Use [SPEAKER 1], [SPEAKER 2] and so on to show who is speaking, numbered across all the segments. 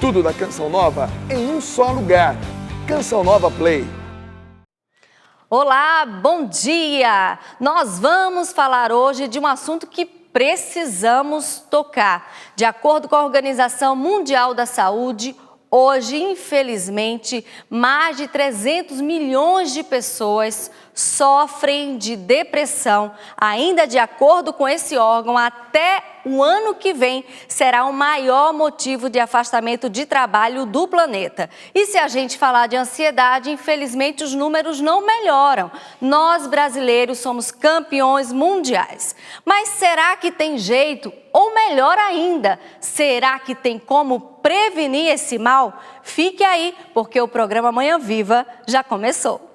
[SPEAKER 1] Tudo da Canção Nova em um só lugar. Canção Nova Play.
[SPEAKER 2] Olá, bom dia! Nós vamos falar hoje de um assunto que precisamos tocar. De acordo com a Organização Mundial da Saúde, hoje, infelizmente, mais de 300 milhões de pessoas sofrem de depressão. Ainda de acordo com esse órgão, até o ano que vem será o maior motivo de afastamento de trabalho do planeta. E se a gente falar de ansiedade, infelizmente os números não melhoram. Nós brasileiros somos campeões mundiais. Mas será que tem jeito? Ou melhor ainda, será que tem como prevenir esse mal? Fique aí, porque o programa Manhã Viva já começou.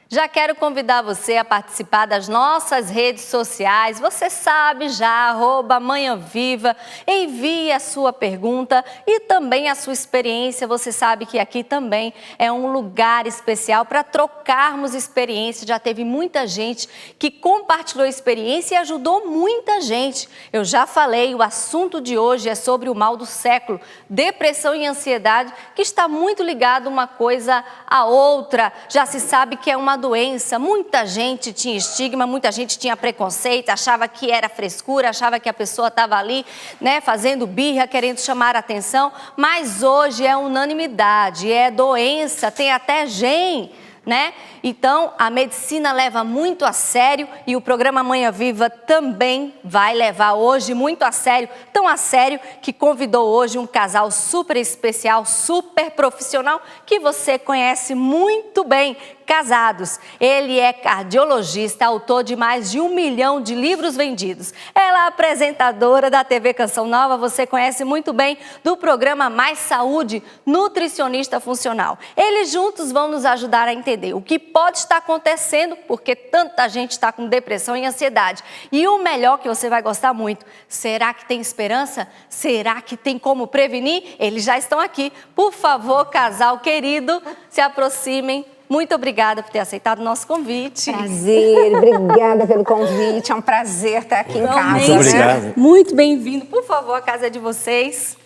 [SPEAKER 2] Já quero convidar você a participar das nossas redes sociais. Você sabe já, @manhãviva. Envie a sua pergunta e também a sua experiência. Você sabe que aqui também é um lugar especial para trocarmos experiências. Já teve muita gente que compartilhou experiência e ajudou muita gente. Eu já falei, o assunto de hoje é sobre o mal do século, depressão e ansiedade, que está muito ligado uma coisa à outra. Já se sabe que é uma doença, muita gente tinha estigma, muita gente tinha preconceito, achava que era frescura, achava que a pessoa estava ali, né, fazendo birra, querendo chamar a atenção, mas hoje é unanimidade, é doença, tem até gene, né? Então, a medicina leva muito a sério e o programa Manhã Viva também vai levar hoje muito a sério, tão a sério que convidou hoje um casal super especial, super profissional, que você conhece muito bem, casados. Ele é cardiologista, autor de mais de 1 milhão de livros vendidos. Ela é apresentadora da TV Canção Nova, você conhece muito bem do programa Mais Saúde, nutricionista funcional. Eles juntos vão nos ajudar a entender o que pode estar acontecendo, porque tanta gente está com depressão e ansiedade. E o melhor, que você vai gostar muito, será que tem esperança? Será que tem como prevenir? Eles já estão aqui. Por favor, casal querido, se aproximem. Muito obrigada por ter aceitado o nosso convite.
[SPEAKER 3] Prazer, obrigada pelo convite. É um prazer estar aqui em casa.
[SPEAKER 4] Muito obrigado.
[SPEAKER 2] Muito bem-vindo. Por favor, a casa é de vocês.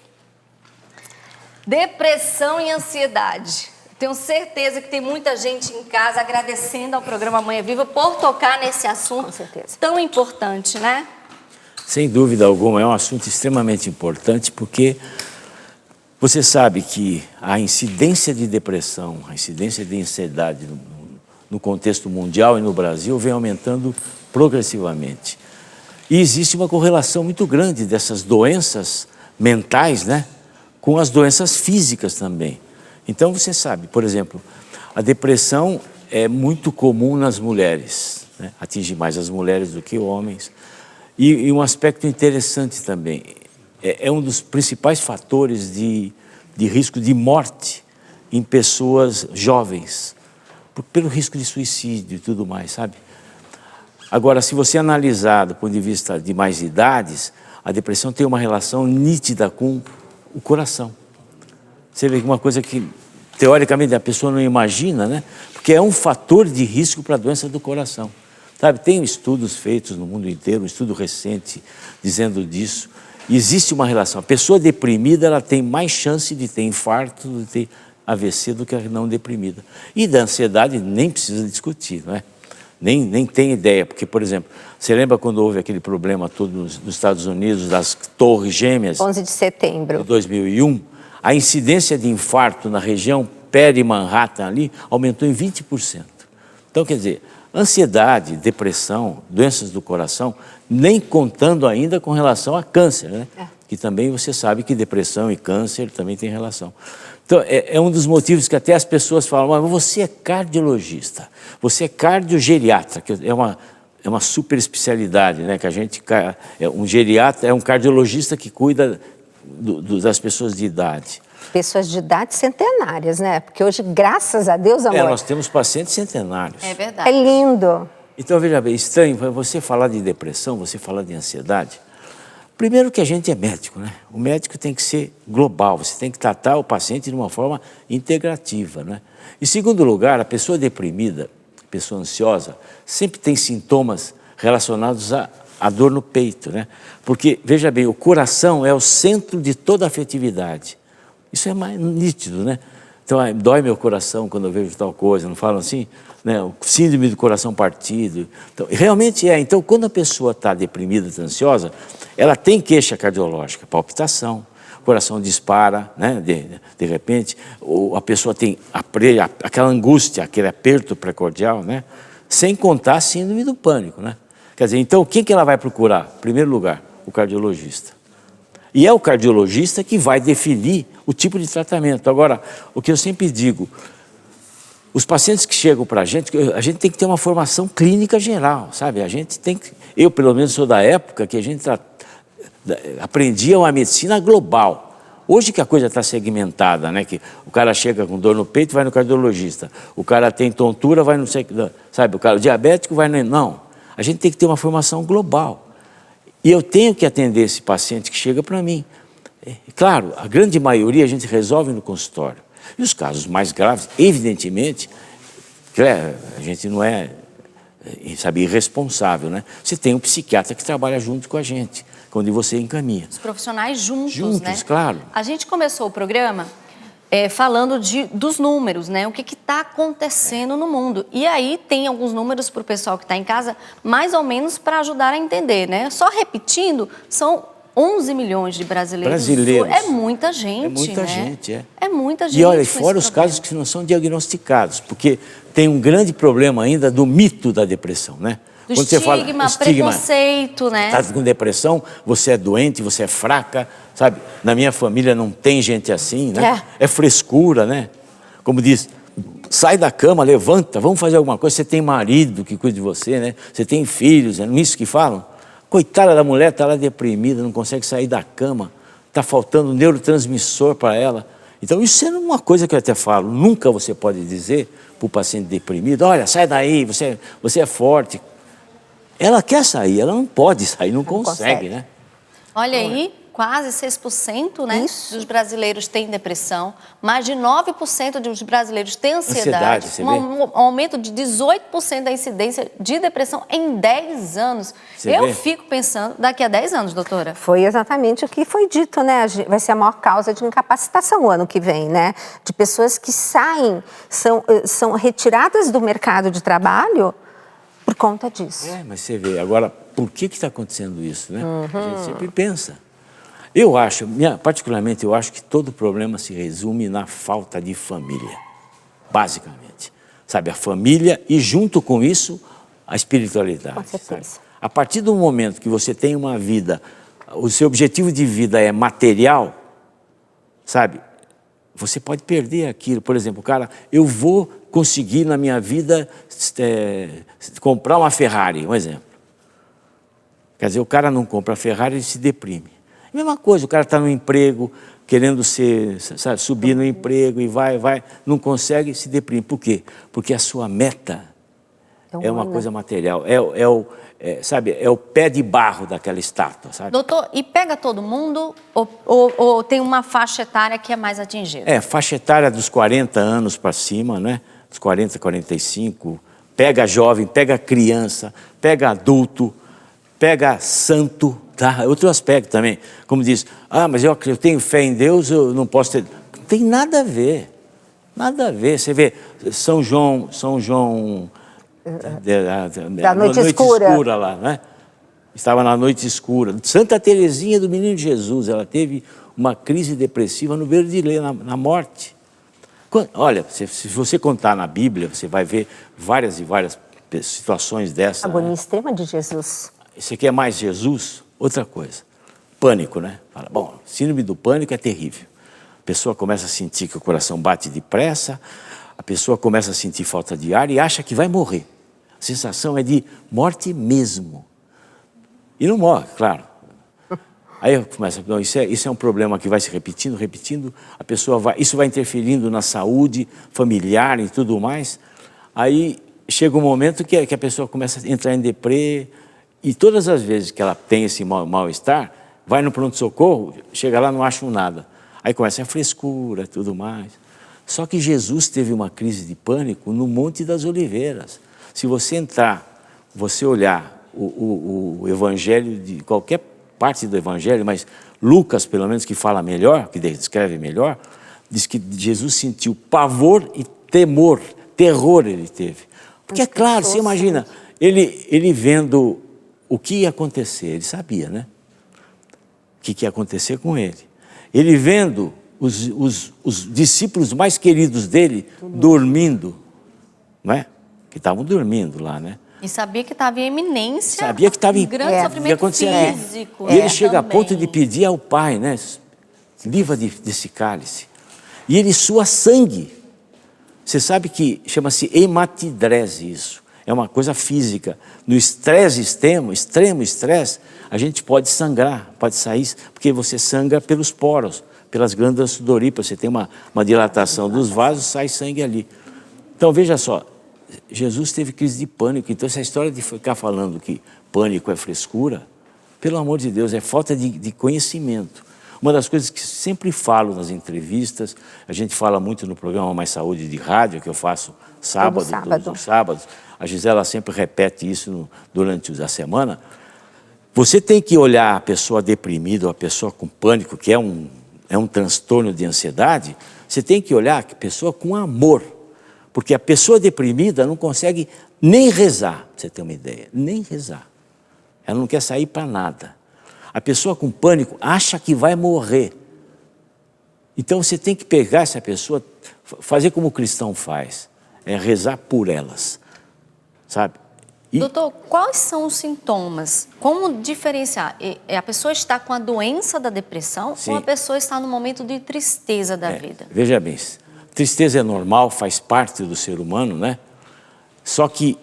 [SPEAKER 2] Depressão e ansiedade. Tenho certeza que tem muita gente em casa agradecendo ao programa Manhã Viva por tocar nesse assunto tão importante, né?
[SPEAKER 4] Sem dúvida alguma, é um assunto extremamente importante porque você sabe que a incidência de depressão, a incidência de ansiedade no contexto mundial e no Brasil vem aumentando progressivamente. E existe uma correlação muito grande dessas doenças mentais, né, com as doenças físicas também. Então você sabe, por exemplo, a depressão é muito comum nas mulheres, né, atinge mais as mulheres do que homens. E um aspecto interessante também, é um dos principais fatores de risco de morte em pessoas jovens, pelo risco de suicídio e tudo mais, sabe? Agora, se você analisar do ponto de vista de mais idades, a depressão tem uma relação nítida com o coração. Você vê que uma coisa que, teoricamente, a pessoa não imagina, né? Porque é um fator de risco para a doença do coração. Sabe, tem estudos feitos no mundo inteiro, um estudo recente dizendo disso. Existe uma relação. A pessoa deprimida, ela tem mais chance de ter infarto, de ter AVC do que a não deprimida. E da ansiedade nem precisa discutir, não é? Nem tem ideia, porque, por exemplo, você lembra quando houve aquele problema todo nos Estados Unidos, das torres gêmeas?
[SPEAKER 3] 11 de setembro.
[SPEAKER 4] De 2001, a incidência de infarto na região peri-Manhattan ali aumentou em 20%. Então, quer dizer, ansiedade, depressão, doenças do coração, nem contando ainda com relação a câncer, né? Que também você sabe que depressão e câncer também tem relação. Então, é um dos motivos que até as pessoas falam, mas você é cardiologista, você é cardiogeriatra, que é uma super especialidade, né? Que a gente, um geriatra é um cardiologista que cuida das pessoas de idade.
[SPEAKER 3] Pessoas de idade centenárias, né? Porque hoje, graças a Deus, amor...
[SPEAKER 4] nós temos pacientes centenários.
[SPEAKER 2] É verdade.
[SPEAKER 3] É lindo.
[SPEAKER 4] Então, veja bem, estranho, você falar de depressão, você falar de ansiedade, Primeiro que a gente é médico, né? O médico tem que ser global, você tem que tratar o paciente de uma forma integrativa, né? Em segundo lugar, a pessoa deprimida, a pessoa ansiosa, sempre tem sintomas relacionados à dor no peito, né? Porque, veja bem, o coração é o centro de toda a afetividade. Isso é mais nítido, né? Então, dói meu coração quando eu vejo tal coisa, não falam assim? Né? O síndrome do coração partido. Então, realmente é. Então, quando a pessoa está deprimida, está ansiosa, ela tem queixa cardiológica, palpitação, o coração dispara, né? De repente, ou a pessoa tem aquela angústia, aquele aperto precordial, né? Sem contar a síndrome do pânico, né? Quer dizer, então, quem que ela vai procurar? Em primeiro lugar, o cardiologista. E é o cardiologista que vai definir o tipo de tratamento. Agora, o que eu sempre digo, os pacientes que chegam para a gente tem que ter uma formação clínica geral, sabe? A gente tem que, eu pelo menos sou da época que a gente aprendia uma medicina global. Hoje que a coisa está segmentada, né? Que o cara chega com dor no peito, vai no cardiologista. O cara tem tontura, vai no... Sabe, o diabético vai no... Não, a gente tem que ter uma formação global. E eu tenho que atender esse paciente que chega para mim. Claro, a grande maioria a gente resolve no consultório. E os casos mais graves, evidentemente, a gente não é, sabe, irresponsável, né? Você tem um psiquiatra que trabalha junto com a gente, quando você encaminha.
[SPEAKER 2] Os profissionais juntos, né?
[SPEAKER 4] Claro.
[SPEAKER 2] A gente começou o programa falando dos números, né? O que está acontecendo no mundo. E aí tem alguns números para o pessoal que está em casa, mais ou menos para ajudar a entender, né? Só repetindo, são 11 milhões de brasileiros. É muita gente,
[SPEAKER 4] é muita
[SPEAKER 2] né?
[SPEAKER 4] gente, é.
[SPEAKER 2] É muita gente.
[SPEAKER 4] E olha, fora os casos que não são diagnosticados, porque tem um grande problema ainda do mito da depressão, né?
[SPEAKER 2] Do
[SPEAKER 4] Quando
[SPEAKER 2] estigma,
[SPEAKER 4] você fala
[SPEAKER 2] preconceito, né?
[SPEAKER 4] Está com depressão, você é doente, você é fraca, sabe? Na minha família não tem gente assim, né? É frescura, né? Como diz, sai da cama, levanta, vamos fazer alguma coisa. Você tem marido que cuida de você, né? Você tem filhos, é isso que falam? Coitada da mulher, está lá deprimida, não consegue sair da cama, está faltando neurotransmissor para ela. Então, isso é uma coisa que eu até falo, nunca você pode dizer para o paciente deprimido, olha, sai daí, você é forte. Ela quer sair, ela não pode sair, não consegue, né?
[SPEAKER 2] Olha aí, quase 6%, né, dos brasileiros têm depressão, mais de 9% dos brasileiros têm ansiedade, um aumento de 18% da incidência de depressão em 10 anos. Eu fico pensando, daqui a 10 anos, doutora.
[SPEAKER 3] Foi exatamente o que foi dito, né? Vai ser a maior causa de incapacitação o ano que vem, né? De pessoas que saem, são retiradas do mercado de trabalho por conta disso.
[SPEAKER 4] Mas você vê, agora, por que está acontecendo isso, né? A gente sempre pensa. Eu acho, particularmente, eu acho que todo problema se resume na falta de família, basicamente. Sabe, a família e, junto com isso, a espiritualidade.
[SPEAKER 3] Com certeza.
[SPEAKER 4] Sabe? A partir do momento que você tem uma vida, o seu objetivo de vida é material, sabe, você pode perder aquilo. Por exemplo, cara, eu vou conseguir na minha vida comprar uma Ferrari, um exemplo. Quer dizer, o cara não compra a Ferrari, ele se deprime. A mesma coisa, o cara está no emprego, querendo subir no emprego e vai, não consegue, se deprime. Por quê? Porque a sua meta é uma coisa material, é o pé de barro daquela estátua, sabe?
[SPEAKER 2] Doutor, e pega todo mundo ou tem uma faixa etária que é mais atingida?
[SPEAKER 4] Faixa etária dos 40 anos para cima, né? Dos 40, 45, pega jovem, pega criança, pega adulto, pega santo, tá? Outro aspecto também, como diz, mas eu tenho fé em Deus, eu não posso ter... Não tem nada a ver, nada a ver. Você vê, São João
[SPEAKER 3] da noite escura
[SPEAKER 4] lá, né? Estava na noite escura. Santa Teresinha do Menino Jesus, ela teve uma crise depressiva no beiro de lei, na morte. Olha, se você contar na Bíblia, você vai ver várias e várias situações dessas.
[SPEAKER 3] A agonia extrema de Jesus.
[SPEAKER 4] Você quer mais Jesus? Outra coisa. Pânico, né? Fala, bom, síndrome do pânico é terrível. A pessoa começa a sentir que o coração bate depressa, a pessoa começa a sentir falta de ar e acha que vai morrer. A sensação é de morte mesmo. E não morre, claro. Aí começa, não, isso é um problema que vai se repetindo, a pessoa isso vai interferindo na saúde familiar e tudo mais. Aí chega um momento que a pessoa começa a entrar em deprê, e todas as vezes que ela tem esse mal-estar, vai no pronto-socorro, chega lá, não acham nada. Aí começa a frescura e tudo mais. Só que Jesus teve uma crise de pânico no Monte das Oliveiras. Se você entrar, você olhar o evangelho, de qualquer parte do evangelho, mas Lucas, pelo menos, que fala melhor, que descreve melhor, diz que Jesus sentiu pavor e temor, terror ele teve. Porque é claro, você imagina, ele vendo o que ia acontecer, ele sabia, né? O que ia acontecer com ele. Ele vendo os discípulos mais queridos dele dormindo, não é? Que estavam dormindo lá, né?
[SPEAKER 2] E sabia que estava em eminência.
[SPEAKER 4] Sabia que estava em
[SPEAKER 2] grande sofrimento físico.
[SPEAKER 4] E ele chega a
[SPEAKER 2] também.
[SPEAKER 4] ponto de pedir ao Pai, né? Livra desse cálice. E ele sua sangue. Você sabe que chama-se hematidrese isso. É uma coisa física. No estresse extremo estresse, a gente pode sangrar, pode sair, porque você sangra pelos poros, pelas glândulas sudoríparas. Você tem uma dilatação dos vasos, sai sangue ali. Então, veja só, Jesus teve crise de pânico. Então, essa história de ficar falando que pânico é frescura, pelo amor de Deus, é falta de conhecimento. Uma das coisas que sempre falo nas entrevistas, a gente fala muito no programa Mais Saúde de rádio, que eu faço todos os sábados, a Gisela sempre repete isso durante a semana. Você tem que olhar a pessoa deprimida, ou a pessoa com pânico, que é um transtorno de ansiedade, você tem que olhar a pessoa com amor. Porque a pessoa deprimida não consegue nem rezar, pra você ter uma ideia, nem rezar. Ela não quer sair para nada. A pessoa com pânico acha que vai morrer. Então você tem que pegar essa pessoa, fazer como o cristão faz, é rezar por elas, sabe?
[SPEAKER 2] Doutor, quais são os sintomas? Como diferenciar? A pessoa está com a doença da depressão
[SPEAKER 4] Sim.
[SPEAKER 2] ou a pessoa está no momento de tristeza da vida?
[SPEAKER 4] Veja bem, tristeza é normal, faz parte do ser humano, né? Só que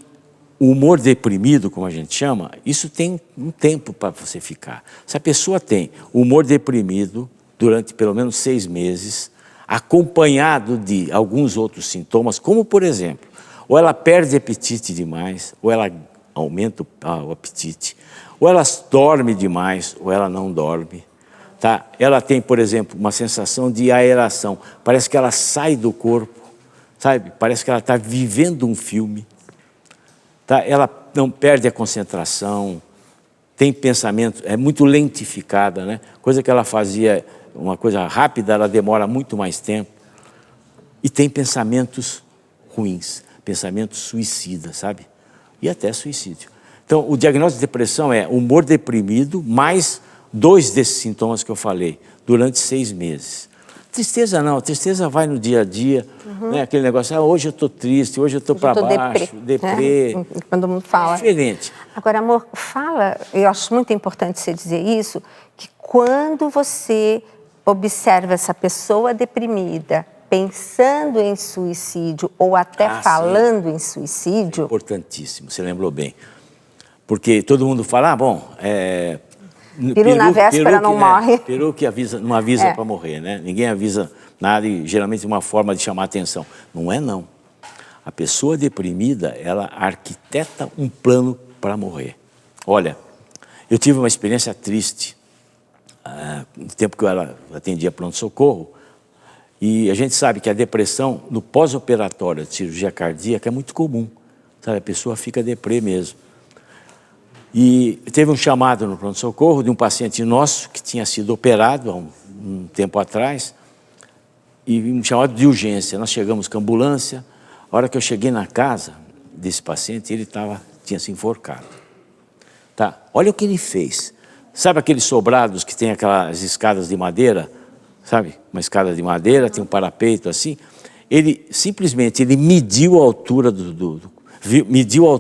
[SPEAKER 4] o humor deprimido, como a gente chama, isso tem um tempo para você ficar. Se a pessoa tem humor deprimido durante pelo menos 6 meses, acompanhado de alguns outros sintomas, como por exemplo, ou ela perde apetite demais, ou ela aumenta o apetite, ou ela dorme demais, ou ela não dorme. Tá? Ela tem, por exemplo, uma sensação de aeração. Parece que ela sai do corpo, sabe? Parece que ela está vivendo um filme. Tá? Ela não perde a concentração, tem pensamento, é muito lentificada, né? Coisa que ela fazia, uma coisa rápida, ela demora muito mais tempo. E tem pensamentos ruins, pensamentos suicidas, sabe? E até suicídio. Então, o diagnóstico de depressão é humor deprimido, mais 2 desses sintomas que eu falei, durante 6 meses. Tristeza não, tristeza vai no dia a dia, né? Aquele negócio, hoje eu estou triste, hoje eu estou para baixo, deprê.
[SPEAKER 3] Né? Quando mundo fala.
[SPEAKER 4] É diferente.
[SPEAKER 3] Agora, amor, fala, eu acho muito importante você dizer isso, que quando você observa essa pessoa deprimida, pensando em suicídio ou até falando em suicídio...
[SPEAKER 4] É importantíssimo, você lembrou bem. Porque todo mundo fala,
[SPEAKER 3] peru na véspera não morre.
[SPEAKER 4] Peru que não avisa para morrer, né? Ninguém avisa nada e geralmente é uma forma de chamar a atenção. Não é não. A pessoa deprimida, ela arquiteta um plano para morrer. Olha, eu tive uma experiência triste no tempo que eu atendia pronto-socorro, e a gente sabe que a depressão no pós-operatório de cirurgia cardíaca é muito comum, sabe? A pessoa fica deprê mesmo. E teve um chamado no pronto-socorro de um paciente nosso que tinha sido operado há um tempo atrás, e um chamado de urgência. Nós chegamos com a ambulância, a hora que eu cheguei na casa desse paciente, ele tinha se enforcado. Tá? Olha o que ele fez. Sabe aqueles sobrados que tem aquelas escadas de madeira? Sabe? Uma escada de madeira, tem um parapeito assim. Ele simplesmente mediu a altura mediu a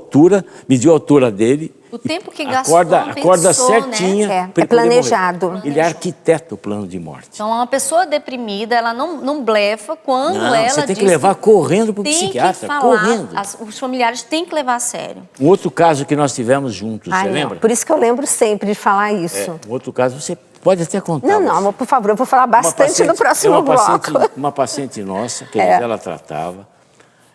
[SPEAKER 4] altura dele.
[SPEAKER 2] O tempo que gastou,
[SPEAKER 4] acorda certinha.
[SPEAKER 2] Né?
[SPEAKER 3] É planejado.
[SPEAKER 4] Ele arquiteta o plano de morte.
[SPEAKER 2] Então, uma pessoa deprimida, ela não blefa quando ela
[SPEAKER 4] você tem que levar correndo para o psiquiatra, correndo.
[SPEAKER 2] Os familiares têm que levar a sério.
[SPEAKER 4] Um outro caso que nós tivemos juntos, você lembra?
[SPEAKER 3] Por isso que eu lembro sempre de falar isso.
[SPEAKER 4] Um outro caso, você pode até contar.
[SPEAKER 3] Não, amor, por favor, eu vou falar bastante no próximo bloco.
[SPEAKER 4] Uma paciente nossa, que ela tratava,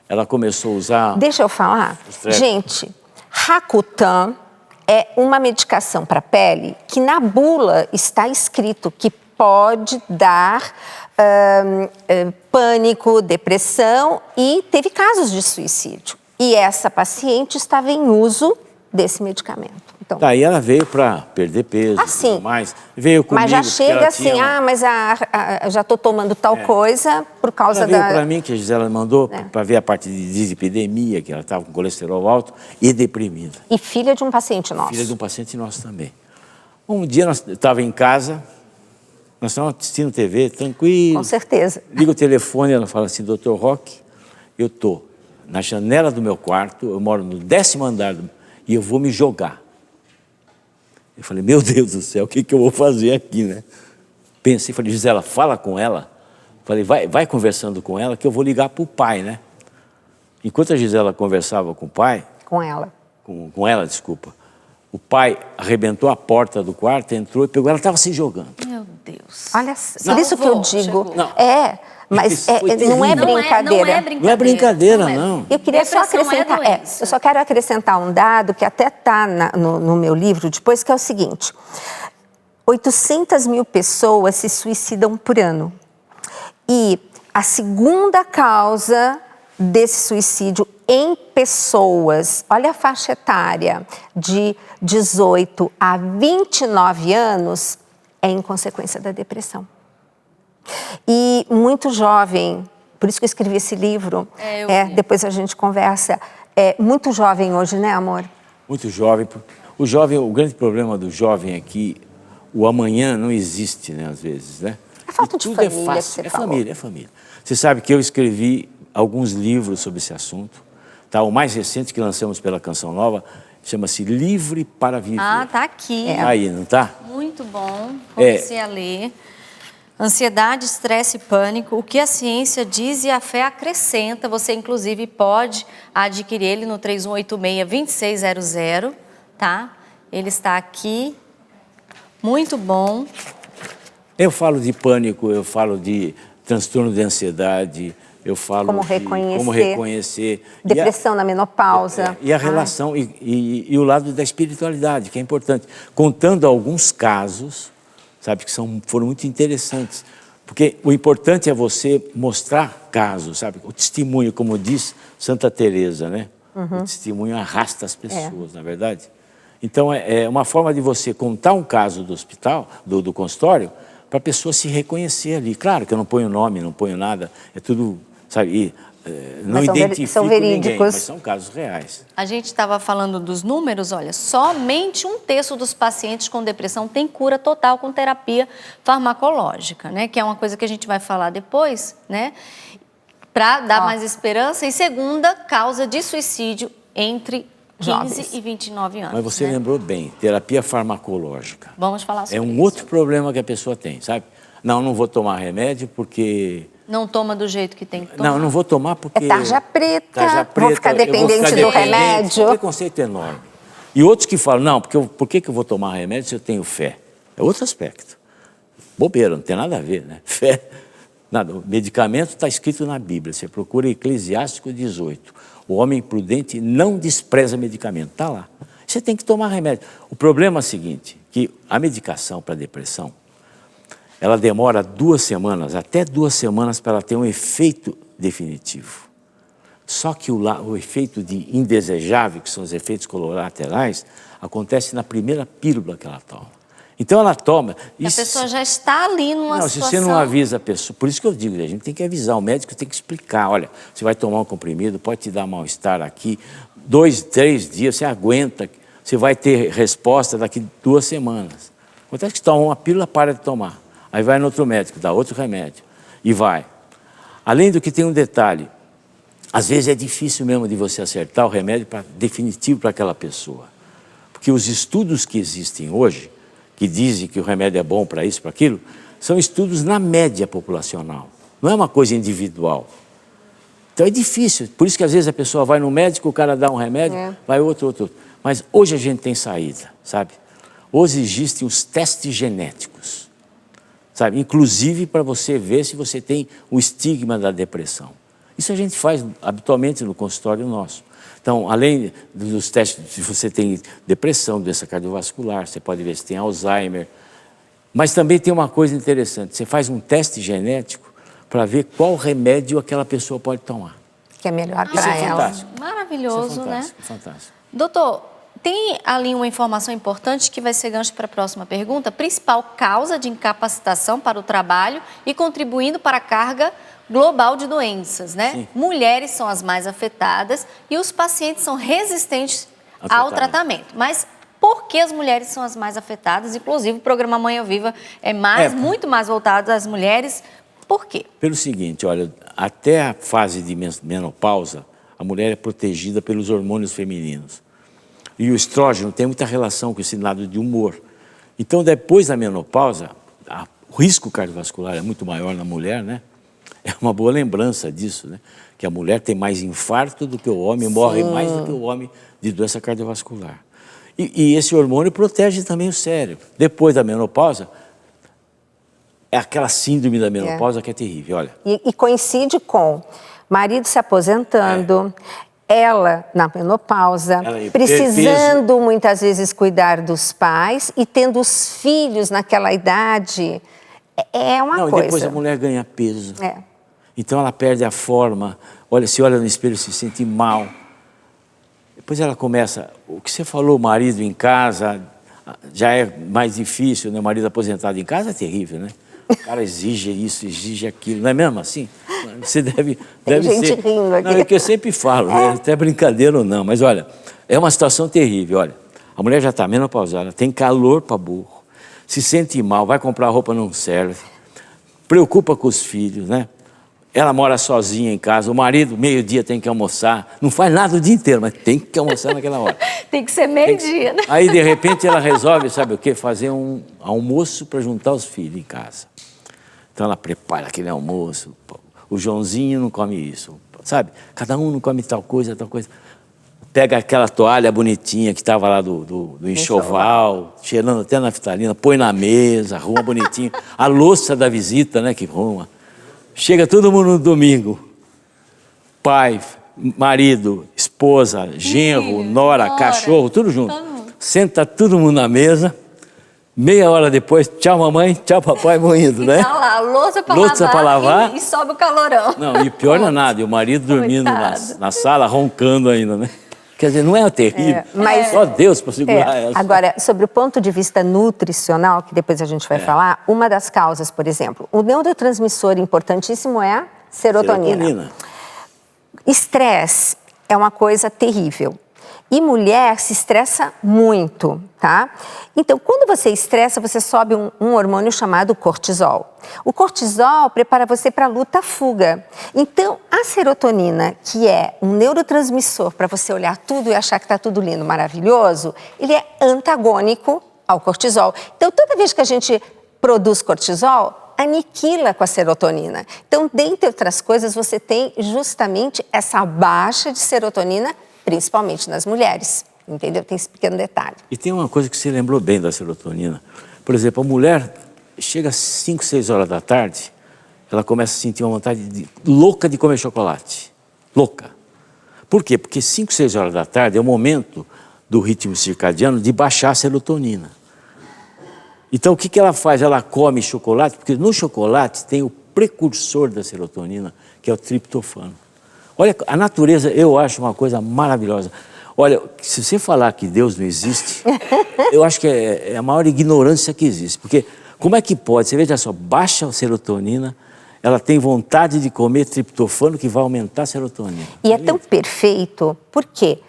[SPEAKER 4] ela começou a usar...
[SPEAKER 3] Deixa eu falar. Gente, Rakuten é uma medicação para a pele que na bula está escrito que pode dar pânico, depressão e teve casos de suicídio. E essa paciente estava em uso desse medicamento. Então,
[SPEAKER 4] Daí ela veio para perder peso,
[SPEAKER 3] assim,
[SPEAKER 4] tudo mais. Veio comigo,
[SPEAKER 3] mas já
[SPEAKER 4] porque
[SPEAKER 3] chega
[SPEAKER 4] ela
[SPEAKER 3] assim,
[SPEAKER 4] tinha
[SPEAKER 3] mas já estou tomando tal coisa por causa
[SPEAKER 4] Ela veio
[SPEAKER 3] da...
[SPEAKER 4] para mim, que a Gisela mandou, para ver a parte de dislipidemia, que ela estava com colesterol alto e deprimida.
[SPEAKER 3] E filha de um paciente nosso.
[SPEAKER 4] Filha de um paciente nosso também. Um dia nós estávamos em casa, nós estávamos assistindo TV, tranquilo.
[SPEAKER 3] Com certeza.
[SPEAKER 4] Liga o telefone, ela fala assim, Dr. Roque, eu estou na janela do meu quarto, eu moro no 10º andar e eu vou me jogar. Eu falei, meu Deus do céu, o que eu vou fazer aqui, né? Pensei, falei, Gisela, fala com ela. Falei, vai conversando com ela que eu vou ligar para o pai, né? Enquanto a Gisela conversava com o pai...
[SPEAKER 3] Com ela.
[SPEAKER 4] Com ela, desculpa. O pai arrebentou a porta do quarto, entrou e pegou. Ela estava se jogando.
[SPEAKER 2] Meu Deus.
[SPEAKER 3] Olha, por isso que eu digo...
[SPEAKER 2] Chegou.
[SPEAKER 3] Mas
[SPEAKER 4] Foi
[SPEAKER 3] não é
[SPEAKER 4] terrível.
[SPEAKER 3] brincadeira.
[SPEAKER 4] Não é brincadeira, não.
[SPEAKER 3] Eu queria só
[SPEAKER 2] Depressão
[SPEAKER 3] acrescentar,
[SPEAKER 2] é doença.
[SPEAKER 3] eu só quero acrescentar um dado que até está no meu livro depois, que é o seguinte: 800 mil pessoas se suicidam por ano. E a segunda causa desse suicídio em pessoas, olha a faixa etária, de 18 a 29 anos, é em consequência da depressão. E muito jovem, por isso que eu escrevi esse livro, depois a gente conversa, muito jovem hoje, né, amor?
[SPEAKER 4] Muito jovem. O grande problema do jovem é que o amanhã não existe, né, às vezes, né?
[SPEAKER 3] É falta de
[SPEAKER 4] tudo
[SPEAKER 3] família,
[SPEAKER 4] é
[SPEAKER 3] que
[SPEAKER 4] fácil.
[SPEAKER 3] você
[SPEAKER 4] É
[SPEAKER 3] falou.
[SPEAKER 4] família, é família. Você sabe que eu escrevi alguns livros sobre esse assunto. Tá? O mais recente que lançamos pela Canção Nova chama-se Livre para Viver.
[SPEAKER 2] Ah, tá aqui.
[SPEAKER 4] Aí, não tá?
[SPEAKER 2] Muito bom. Comecei a ler. Ansiedade, estresse e pânico, o que a ciência diz e a fé acrescenta. Você, inclusive, pode adquirir ele no 3186-2600, tá? Ele está aqui. Muito bom.
[SPEAKER 4] Eu falo de pânico, eu falo de transtorno de ansiedade, eu falo
[SPEAKER 3] Como
[SPEAKER 4] de
[SPEAKER 3] reconhecer.
[SPEAKER 4] como reconhecer.
[SPEAKER 3] Depressão na menopausa.
[SPEAKER 4] E a relação, e o lado da espiritualidade, que é importante. Contando alguns casos, sabe, que foram muito interessantes. Porque o importante é você mostrar casos, sabe? O testemunho, como diz Santa Teresa, né? O testemunho arrasta as pessoas, na verdade. Então, é uma forma de você contar um caso do hospital, do consultório, para a pessoa se reconhecer ali. Claro que eu não ponho nome, não ponho nada, é tudo, sabe? Não identifico ninguém, mas são casos reais.
[SPEAKER 2] A gente estava falando dos números, olha, somente 1/3 dos pacientes com depressão tem cura total com terapia farmacológica, né? Que é uma coisa que a gente vai falar depois, né? Para dar mais esperança. E segunda causa de suicídio entre 15 e 29 anos.
[SPEAKER 4] Mas você
[SPEAKER 2] né?
[SPEAKER 4] lembrou bem, terapia farmacológica.
[SPEAKER 2] Vamos falar sobre
[SPEAKER 4] É um
[SPEAKER 2] isso.
[SPEAKER 4] outro problema que a pessoa tem, sabe? Não vou tomar remédio porque...
[SPEAKER 2] Não toma do jeito que tem que tomar.
[SPEAKER 4] Não vou tomar porque...
[SPEAKER 3] É tarja preta,
[SPEAKER 4] eu
[SPEAKER 3] vou ficar dependente do remédio.
[SPEAKER 4] Um preconceito enorme. E outros que falam, não, por que eu vou tomar remédio se eu tenho fé? É outro aspecto. Bobeira, não tem nada a ver, né? Fé, nada. O medicamento está escrito na Bíblia, você procura Eclesiástico 18. O homem prudente não despreza medicamento, está lá. Você tem que tomar remédio. O problema é o seguinte, que a medicação para depressão, ela demora 2 semanas, até 2 semanas, para ela ter um efeito definitivo. Só que o efeito de indesejável, que são os efeitos colaterais, acontece na primeira pílula que ela toma. Então ela toma...
[SPEAKER 2] A pessoa já está ali numa situação...
[SPEAKER 4] Se você não avisa a pessoa... Por isso que eu digo, a gente tem que avisar, o médico tem que explicar. Olha, você vai tomar um comprimido, pode te dar mal-estar aqui, 2, 3 dias, você aguenta, você vai ter resposta daqui 2 semanas. Acontece que você toma uma pílula, para de tomar. Aí vai no outro médico, dá outro remédio, e vai. Além do que tem um detalhe, às vezes é difícil mesmo de você acertar o remédio definitivo para aquela pessoa. Porque os estudos que existem hoje, que dizem que o remédio é bom para isso, para aquilo, são estudos na média populacional. Não é uma coisa individual. Então é difícil. Por isso que às vezes a pessoa vai no médico, o cara dá um remédio, vai outro. Mas hoje a gente tem saída, sabe? Hoje existem os testes genéticos, sabe? Inclusive para você ver se você tem o estigma da depressão. Isso a gente faz habitualmente no consultório nosso. Então, além dos testes, se você tem depressão, doença cardiovascular, você pode ver se tem Alzheimer. Mas também tem uma coisa interessante, você faz um teste genético para ver qual remédio aquela pessoa pode tomar.
[SPEAKER 3] Que é melhor
[SPEAKER 4] Isso
[SPEAKER 3] para
[SPEAKER 4] é
[SPEAKER 3] ela.
[SPEAKER 4] fantástico.
[SPEAKER 2] Maravilhoso,
[SPEAKER 4] Isso é
[SPEAKER 2] né?
[SPEAKER 4] fantástico, fantástico.
[SPEAKER 2] Doutor, tem ali uma informação importante que vai ser gancho para a próxima pergunta. Principal causa de incapacitação para o trabalho e contribuindo para a carga global de doenças, né?
[SPEAKER 4] Sim.
[SPEAKER 2] Mulheres são as mais afetadas e os pacientes são resistentes ao tratamento. Mas por que as mulheres são as mais afetadas? Inclusive, o programa Manhã Viva é muito mais voltado às mulheres. Por quê?
[SPEAKER 4] Pelo seguinte, olha, até a fase de menopausa, a mulher é protegida pelos hormônios femininos. E o estrógeno tem muita relação com esse lado de humor. Então, depois da menopausa, o risco cardiovascular é muito maior na mulher, né? É uma boa lembrança disso, né? Que a mulher tem mais infarto do que o homem, morre mais do que o homem de doença cardiovascular. E esse hormônio protege também o cérebro. Depois da menopausa, é aquela síndrome da menopausa que é terrível, olha.
[SPEAKER 3] E coincide com marido se aposentando, ela na menopausa, precisando muitas vezes cuidar dos pais e tendo os filhos naquela idade. É uma coisa.
[SPEAKER 4] Depois a mulher ganha peso.
[SPEAKER 3] É.
[SPEAKER 4] Então ela perde a forma, se olha no espelho, se sente mal. Depois ela começa, o que você falou, marido em casa, já é mais difícil, né? O marido aposentado em casa é terrível, né? O cara exige isso, exige aquilo, não é mesmo assim? Você deve
[SPEAKER 3] gente
[SPEAKER 4] ser.
[SPEAKER 3] rindo aqui.
[SPEAKER 4] Não, é o que eu sempre falo, né? Até brincadeira ou não, mas olha, é uma situação terrível, olha. A mulher já está menopausada, tem calor para burro, se sente mal, vai comprar roupa, não serve, preocupa com os filhos, né? Ela mora sozinha em casa, o marido, meio-dia, tem que almoçar. Não faz nada o dia inteiro, mas tem que almoçar naquela hora.
[SPEAKER 2] Tem que ser meio-dia, né?
[SPEAKER 4] Aí, de repente, ela resolve, sabe o quê? Fazer um almoço para juntar os filhos em casa. Então, ela prepara aquele almoço. O Joãozinho não come isso, sabe? Cada um não come tal coisa, tal coisa. Pega aquela toalha bonitinha que estava lá do enxoval, cheirando até naftalina, põe na mesa, arruma bonitinho. A louça da visita, né, que arruma. Chega todo mundo no domingo, pai, marido, esposa, genro, nora, cachorro, tudo junto. Senta todo mundo na mesa, meia hora depois, tchau mamãe, tchau papai, vou indo, né?
[SPEAKER 2] Tá lá, louça pra lavar e sobe o calorão.
[SPEAKER 4] Não, e pior não é nada, e o marido dormindo na sala, roncando ainda, né? Quer dizer, não é terrível, mas só Deus para segurar essa.
[SPEAKER 3] Agora, sobre o ponto de vista nutricional, que depois a gente vai falar, uma das causas, por exemplo, o neurotransmissor importantíssimo é a serotonina. Estresse é uma coisa terrível. E mulher se estressa muito, tá? Então, quando você estressa, você sobe um hormônio chamado cortisol. O cortisol prepara você para a luta-fuga. Então, a serotonina, que é um neurotransmissor para você olhar tudo e achar que está tudo lindo, maravilhoso, ele é antagônico ao cortisol. Então, toda vez que a gente produz cortisol, aniquila com a serotonina. Então, dentre outras coisas, você tem justamente essa baixa de serotonina, principalmente nas mulheres, entendeu? Tem esse pequeno detalhe.
[SPEAKER 4] E tem uma coisa que você lembrou bem da serotonina. Por exemplo, a mulher chega às 5, 6 horas da tarde, ela começa a sentir uma vontade louca de comer chocolate. Louca. Por quê? Porque 5, 6 horas da tarde é o momento do ritmo circadiano de baixar a serotonina. Então, o que ela faz? Ela come chocolate, porque no chocolate tem o precursor da serotonina, que é o triptofano. Olha, a natureza, eu acho uma coisa maravilhosa. Olha, se você falar que Deus não existe, eu acho que é a maior ignorância que existe. Porque como é que pode? Você veja só, baixa a serotonina, ela tem vontade de comer triptofano que vai aumentar a serotonina.
[SPEAKER 3] E é tão perfeito, por quê?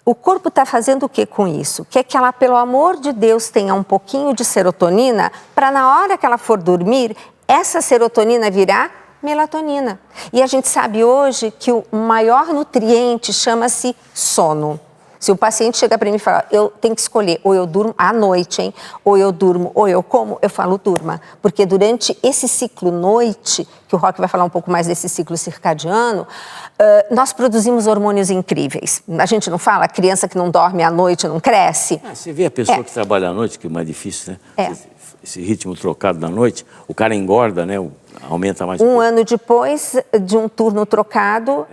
[SPEAKER 3] O corpo está fazendo o que com isso? Quer que ela, pelo amor de Deus, tenha um pouquinho de serotonina para na hora que ela for dormir, essa serotonina virar melatonina. E a gente sabe hoje que o maior nutriente chama-se sono. Se o paciente chega para mim e fala, eu tenho que escolher, ou eu durmo à noite, hein? Ou eu durmo, ou eu como, eu falo, durma. Porque durante esse ciclo noite, que o Roque vai falar um pouco mais desse ciclo circadiano, nós produzimos hormônios incríveis. A gente não fala, a criança que não dorme à noite não cresce.
[SPEAKER 4] Você vê a pessoa que trabalha à noite, que é mais difícil, né? Esse ritmo trocado da noite, o cara engorda, né? Aumenta mais.
[SPEAKER 3] Um ano depois de um turno trocado,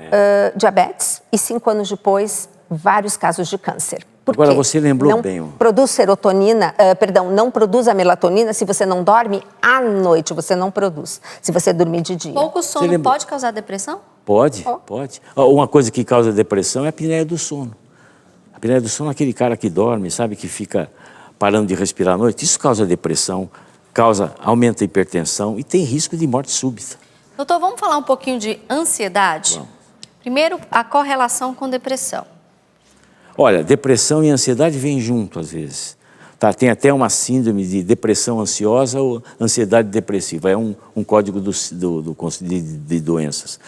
[SPEAKER 3] diabetes, e 5 anos depois, vários casos de câncer. Por
[SPEAKER 4] Agora,
[SPEAKER 3] quê?
[SPEAKER 4] você lembrou
[SPEAKER 3] não
[SPEAKER 4] bem.
[SPEAKER 3] Produz serotonina, não produz a melatonina se você não dorme à noite, você não produz, se você dormir de dia.
[SPEAKER 2] Pouco sono
[SPEAKER 4] lembra-
[SPEAKER 2] pode causar depressão?
[SPEAKER 4] Pode, pode. Uma coisa que causa depressão é a apneia do sono. A apneia do sono é aquele cara que dorme, sabe, que fica parando de respirar à noite. Isso causa depressão, aumenta a hipertensão e tem risco de morte súbita.
[SPEAKER 2] Doutor, vamos falar um pouquinho de ansiedade?
[SPEAKER 4] Vamos.
[SPEAKER 2] Primeiro, a correlação com depressão.
[SPEAKER 4] Olha, depressão e ansiedade vêm junto às vezes. Tá, tem até uma síndrome de depressão ansiosa ou ansiedade depressiva. É um código de doenças.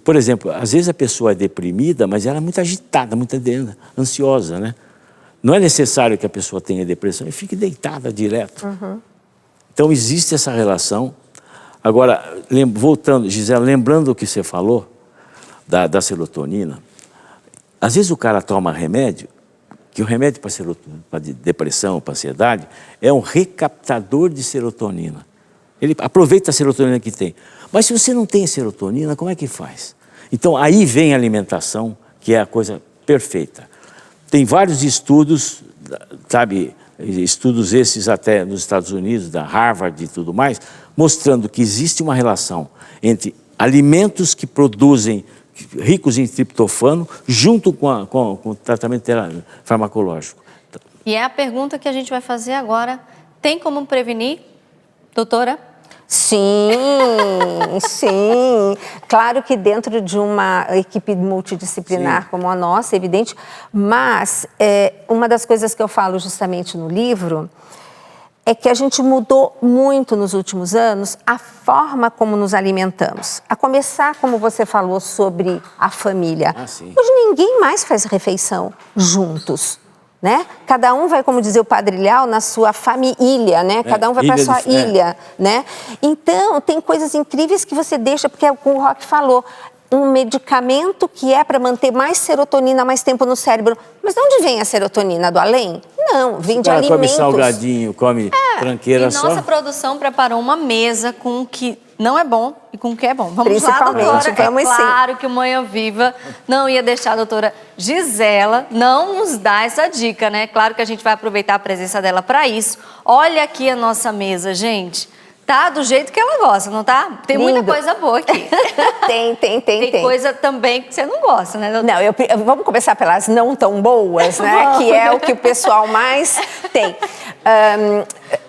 [SPEAKER 4] Por exemplo, às vezes a pessoa é deprimida, mas ela é muito agitada, muito ansiosa, né? Não é necessário que a pessoa tenha depressão e fique deitada direto. Então existe essa relação. Agora, voltando, Gisela, lembrando o que você falou da serotonina, às vezes o cara toma remédio, que o remédio para depressão, para ansiedade, é um recaptador de serotonina. Ele aproveita a serotonina que tem. Mas se você não tem serotonina, como é que faz? Então, aí vem a alimentação, que é a coisa perfeita. Tem vários estudos, sabe, estudos esses até nos Estados Unidos, da Harvard e tudo mais, mostrando que existe uma relação entre alimentos que produzem ricos em triptofano, junto com o tratamento farmacológico.
[SPEAKER 2] E é a pergunta que a gente vai fazer agora. Tem como prevenir, doutora?
[SPEAKER 3] Sim, sim. Claro que dentro de uma equipe multidisciplinar como a nossa, é evidente, mas uma das coisas que eu falo justamente no livro é que a gente mudou muito nos últimos anos a forma como nos alimentamos. A começar, como você falou, sobre a família. Hoje ninguém mais faz refeição juntos, né? Cada um vai, como dizia o Padre Lial, na sua família, né? Cada um vai para a sua ilha, né? Então, tem coisas incríveis que você deixa, porque é o que o Roque falou, um medicamento que é para manter mais serotonina mais tempo no cérebro. Mas de onde vem a serotonina? Do além? Não, vem de alimentos.
[SPEAKER 4] Come salgadinho, come tranqueira só.
[SPEAKER 2] Nossa produção preparou uma mesa com o que não é bom e com o que é bom. Vamos
[SPEAKER 3] Principalmente,
[SPEAKER 2] lá, doutora.
[SPEAKER 3] vamos
[SPEAKER 2] é claro que o Manhã Viva não ia deixar a doutora Gisela não nos dar essa dica, né? Claro que a gente vai aproveitar a presença dela para isso. Olha aqui a nossa mesa, gente. Tá do jeito que ela gosta, não tá? Tem
[SPEAKER 3] Lindo.
[SPEAKER 2] muita coisa boa aqui.
[SPEAKER 3] Tem
[SPEAKER 2] Coisa também que você não gosta, né, doutora?
[SPEAKER 3] Não, vamos começar pelas não tão boas, né? Que é o que o pessoal mais tem.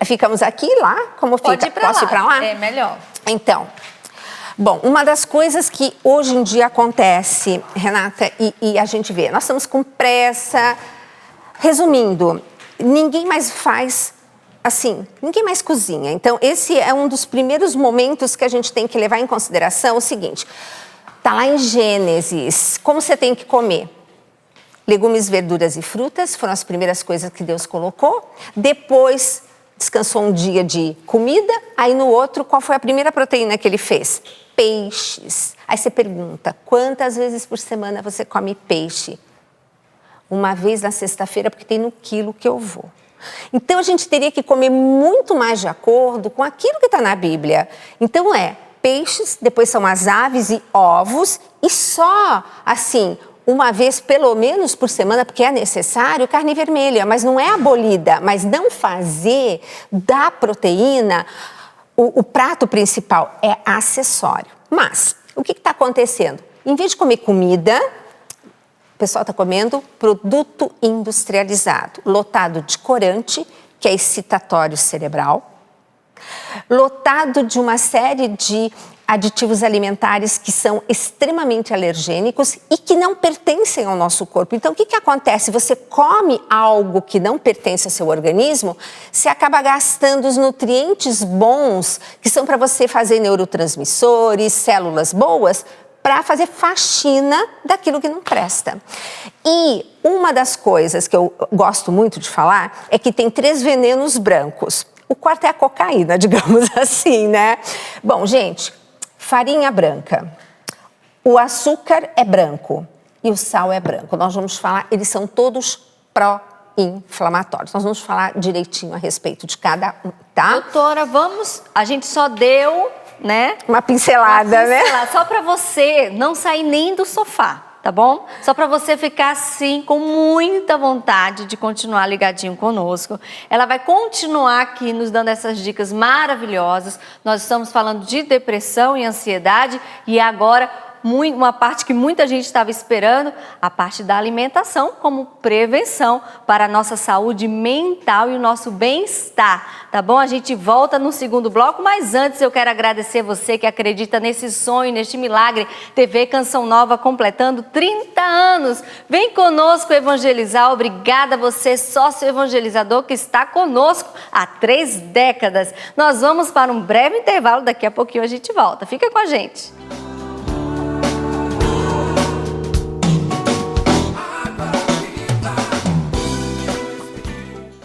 [SPEAKER 3] Ficamos aqui, lá? Como fica?
[SPEAKER 2] Pode ir pra
[SPEAKER 3] Posso ir para lá?
[SPEAKER 2] É melhor.
[SPEAKER 3] Então, bom, uma das coisas que hoje em dia acontece, Renata, e a gente vê, nós estamos com pressa. Resumindo, ninguém mais faz assim, ninguém mais cozinha. Então, esse é um dos primeiros momentos que a gente tem que levar em consideração o seguinte. Está lá em Gênesis, como você tem que comer? Legumes, verduras e frutas foram as primeiras coisas que Deus colocou. Depois, descansou um dia de comida. Aí, no outro, qual foi a primeira proteína que ele fez? Peixes. Aí você pergunta, quantas vezes por semana você come peixe? Uma vez na sexta-feira, porque tem no quilo que eu vou. Então, a gente teria que comer muito mais de acordo com aquilo que está na Bíblia. Então, peixes, depois são as aves e ovos, e só, assim, uma vez pelo menos por semana, porque é necessário, carne vermelha, mas não é abolida, mas não fazer da proteína o prato principal, é acessório. Mas, o que está acontecendo? Em vez de comer comida, o pessoal está comendo produto industrializado, lotado de corante, que é excitatório cerebral, lotado de uma série de aditivos alimentares que são extremamente alergênicos e que não pertencem ao nosso corpo. Então, o que acontece? Você come algo que não pertence ao seu organismo, você acaba gastando os nutrientes bons, que são para você fazer neurotransmissores, células boas, para fazer faxina daquilo que não presta. E uma das coisas que eu gosto muito de falar é que tem 3 venenos brancos. O quarto é a cocaína, digamos assim, né? Bom, gente, farinha branca, o açúcar é branco e o sal é branco. Nós vamos falar, eles são todos pró-inflamatórios. Nós vamos falar direitinho a respeito de cada um, tá?
[SPEAKER 2] Doutora, a gente só deu, né?
[SPEAKER 3] Uma pincelada, né?
[SPEAKER 2] Só para você não sair nem do sofá. tá bom? Só para você ficar assim com muita vontade de continuar ligadinho conosco. Ela vai continuar aqui nos dando essas dicas maravilhosas. Nós estamos falando de depressão e ansiedade e agora uma parte que muita gente estava esperando, a parte da alimentação como prevenção para a nossa saúde mental e o nosso bem-estar, tá bom? A gente volta no segundo bloco, mas antes eu quero agradecer você que acredita nesse sonho, neste milagre. TV Canção Nova completando 30 anos. Vem conosco evangelizar. Obrigada a você, sócio evangelizador, que está conosco há 3 décadas. Nós vamos para um breve intervalo, daqui a pouquinho a gente volta. Fica com a gente.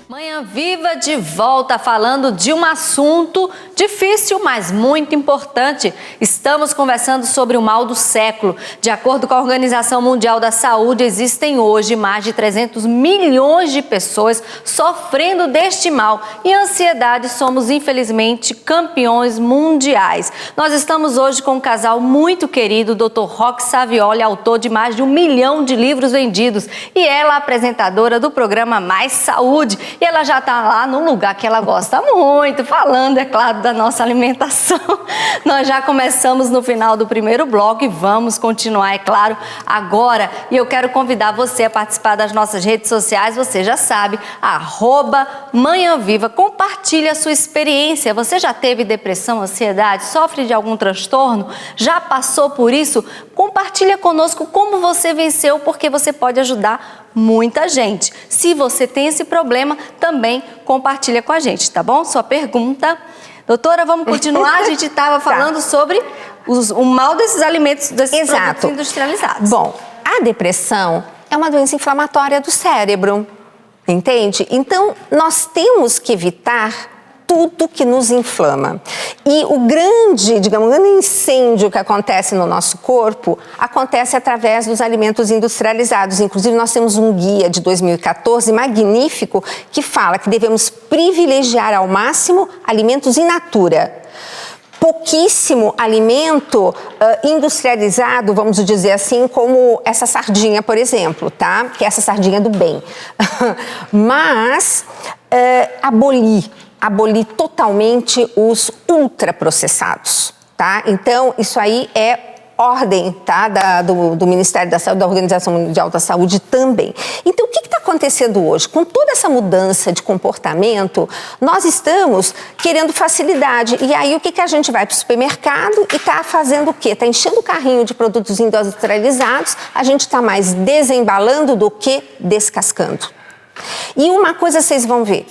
[SPEAKER 2] Manhã Viva de volta falando de um assunto difícil, mas muito importante. Estamos conversando sobre o mal do século. De acordo com a Organização Mundial da Saúde, existem hoje mais de 300 milhões de pessoas sofrendo deste mal. E a ansiedade somos, infelizmente, campeões mundiais. Nós estamos hoje com um casal muito querido, o Dr. Roque Savioli, autor de mais de 1 milhão de livros vendidos. E ela, apresentadora do programa Mais Saúde. E ela já está lá num lugar que ela gosta muito, falando, é claro, da nossa alimentação. Nós já começamos no final do primeiro bloco e vamos continuar, é claro, agora. E eu quero convidar você a participar das nossas redes sociais, você já sabe, @ManhãViva. Compartilhe a sua experiência. Você já teve depressão, ansiedade, sofre de algum transtorno? Já passou por isso? Compartilha conosco como você venceu, porque você pode ajudar muita gente. Se você tem esse problema, também compartilha com a gente, tá bom? Sua pergunta. Doutora, vamos continuar? A gente estava falando sobre o mal desses alimentos, desses produtos industrializados.
[SPEAKER 3] Bom, a depressão é uma doença inflamatória do cérebro, entende? Então, nós temos que evitar tudo que nos inflama. E o grande incêndio que acontece no nosso corpo acontece através dos alimentos industrializados. Inclusive, nós temos um guia de 2014 magnífico que fala que devemos privilegiar ao máximo alimentos in natura. Pouquíssimo alimento industrializado, vamos dizer assim, como essa sardinha, por exemplo, tá? Que é essa sardinha do bem. Mas abolir totalmente os ultraprocessados, tá? Então, isso aí é ordem, tá? Do Ministério da Saúde, da Organização Mundial da Saúde também. Então, o que está acontecendo hoje? Com toda essa mudança de comportamento, nós estamos querendo facilidade. E aí, o que a gente vai para o supermercado e está fazendo o quê? Está enchendo o carrinho de produtos industrializados, a gente está mais desembalando do que descascando. E uma coisa vocês vão ver.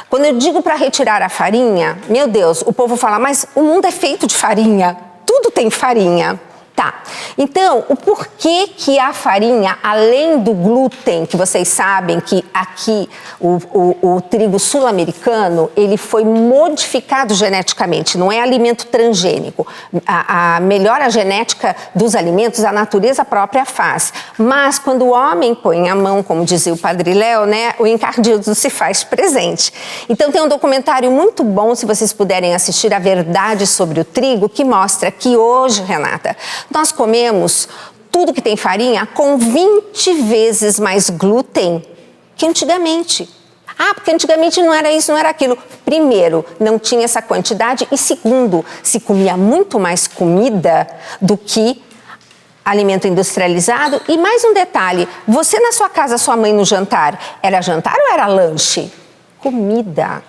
[SPEAKER 3] Quando eu digo para retirar a farinha, meu Deus, o povo fala, mas o mundo é feito de farinha, tudo tem farinha. Tá, então, o porquê que a farinha, além do glúten, que vocês sabem que aqui o trigo sul-americano, ele foi modificado geneticamente, não é alimento transgênico. Melhora a genética dos alimentos, a natureza própria faz. Mas quando o homem põe a mão, como dizia o Padre Léo, né, o encardido se faz presente. Então tem um documentário muito bom, se vocês puderem assistir, A Verdade sobre o Trigo, que mostra que hoje, Renata, nós comemos tudo que tem farinha com 20 vezes mais glúten que antigamente. Porque antigamente não era isso, não era aquilo. Primeiro, não tinha essa quantidade e segundo, se comia muito mais comida do que alimento industrializado. E mais um detalhe, você na sua casa, sua mãe no jantar, era jantar ou era lanche? Comida.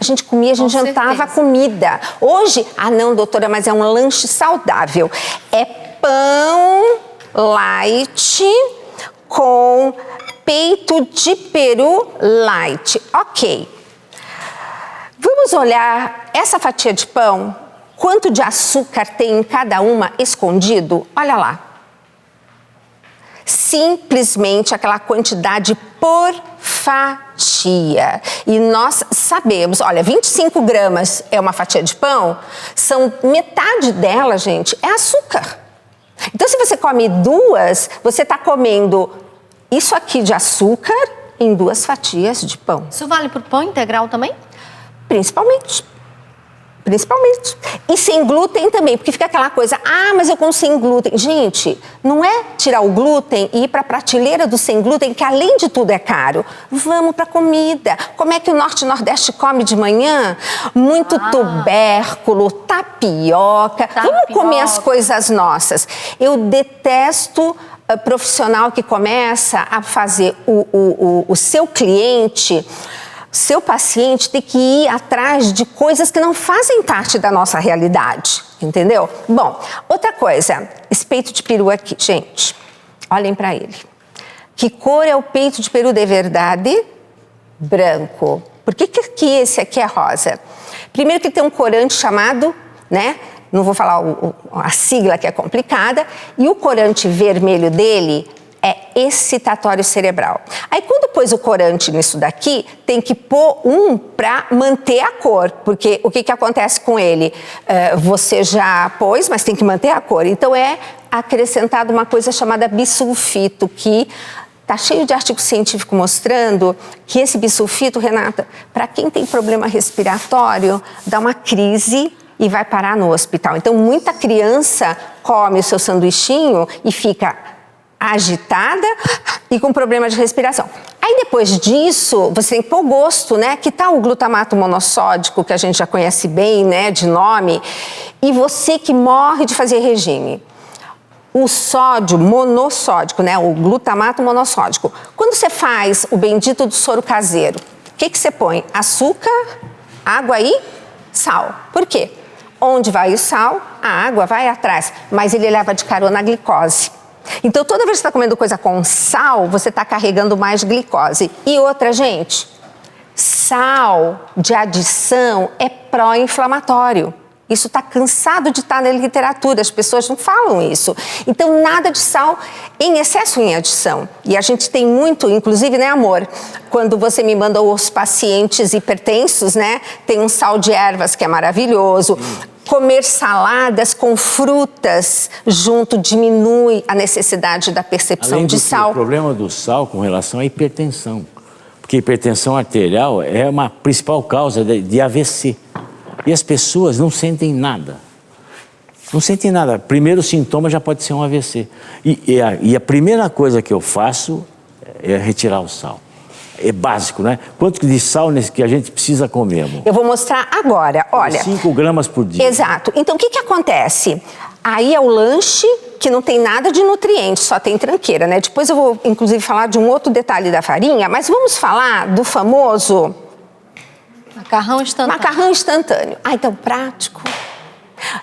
[SPEAKER 3] A gente comia, a gente jantava comida. Hoje, não, doutora, mas é um lanche saudável. É pão light com peito de peru light. Ok. Vamos olhar essa fatia de pão? Quanto de açúcar tem em cada uma escondido? Olha lá. Simplesmente aquela quantidade por fatia. E nós sabemos, olha, 25 gramas é uma fatia de pão, metade dela, gente, é açúcar. Então, se você come 2, você está comendo isso aqui de açúcar em 2 fatias de pão.
[SPEAKER 2] Isso vale para o pão integral também?
[SPEAKER 3] Principalmente. Principalmente. E sem glúten também, porque fica aquela coisa, mas eu como sem glúten. Gente, não é tirar o glúten e ir para a prateleira do sem glúten, que além de tudo é caro. Vamos para comida. Como é que o Norte e Nordeste come de manhã? Muito tubérculo, tapioca. Vamos comer as coisas nossas. Eu detesto profissional que começa a fazer o seu cliente, seu paciente, ter que ir atrás de coisas que não fazem parte da nossa realidade, entendeu? Bom, outra coisa, esse peito de peru aqui, gente, olhem para ele. Que cor é o peito de peru de verdade? Branco. Por que esse aqui é rosa? Primeiro que tem um corante chamado, né? Não vou falar a sigla que é complicada, e o corante vermelho dele é excitatório cerebral. Aí quando pôs o corante nisso daqui, tem que pôr um para manter a cor, porque o que acontece com ele? Você já pôs, mas tem que manter a cor. Então é acrescentado uma coisa chamada bisulfito, que está cheio de artigo científico mostrando que esse bisulfito, Renata, para quem tem problema respiratório, dá uma crise e vai parar no hospital. Então muita criança come o seu sanduichinho e fica agitada e com problema de respiração. Aí depois disso, você tem que pôr o gosto, né? Que tal o glutamato monossódico, que a gente já conhece bem, né, de nome, e você que morre de fazer regime. O sódio monossódico, né, o glutamato monossódico. Quando você faz o bendito do soro caseiro, o que você põe? Açúcar, água e sal. Por quê? Onde vai o sal, a água vai atrás, mas ele leva de carona a glicose. Então, toda vez que você está comendo coisa com sal, você está carregando mais glicose. E outra, gente, sal de adição é pró-inflamatório. Isso está cansado de estar na literatura, as pessoas não falam isso. Então, nada de sal em excesso em adição. E a gente tem muito, inclusive, né, amor? Quando você me manda os pacientes hipertensos, né? Tem um sal de ervas que é maravilhoso. Comer saladas com frutas junto diminui a necessidade da percepção de sal.
[SPEAKER 4] O problema do sal com relação à hipertensão. Porque a hipertensão arterial é uma principal causa de AVC. E as pessoas não sentem nada. Não sentem nada. Primeiro sintoma já pode ser um AVC. E a primeira coisa que eu faço é retirar o sal. É básico, né? Quanto de sal que a gente precisa comer, amor?
[SPEAKER 3] Eu vou mostrar agora, olha.
[SPEAKER 4] 5 gramas por dia.
[SPEAKER 3] Exato. Então, o que acontece? Aí é o lanche que não tem nada de nutrientes, só tem tranqueira, né? Depois eu vou, inclusive, falar de um outro detalhe da farinha, mas vamos falar do famoso...
[SPEAKER 2] Macarrão instantâneo.
[SPEAKER 3] Macarrão instantâneo. Então, prático.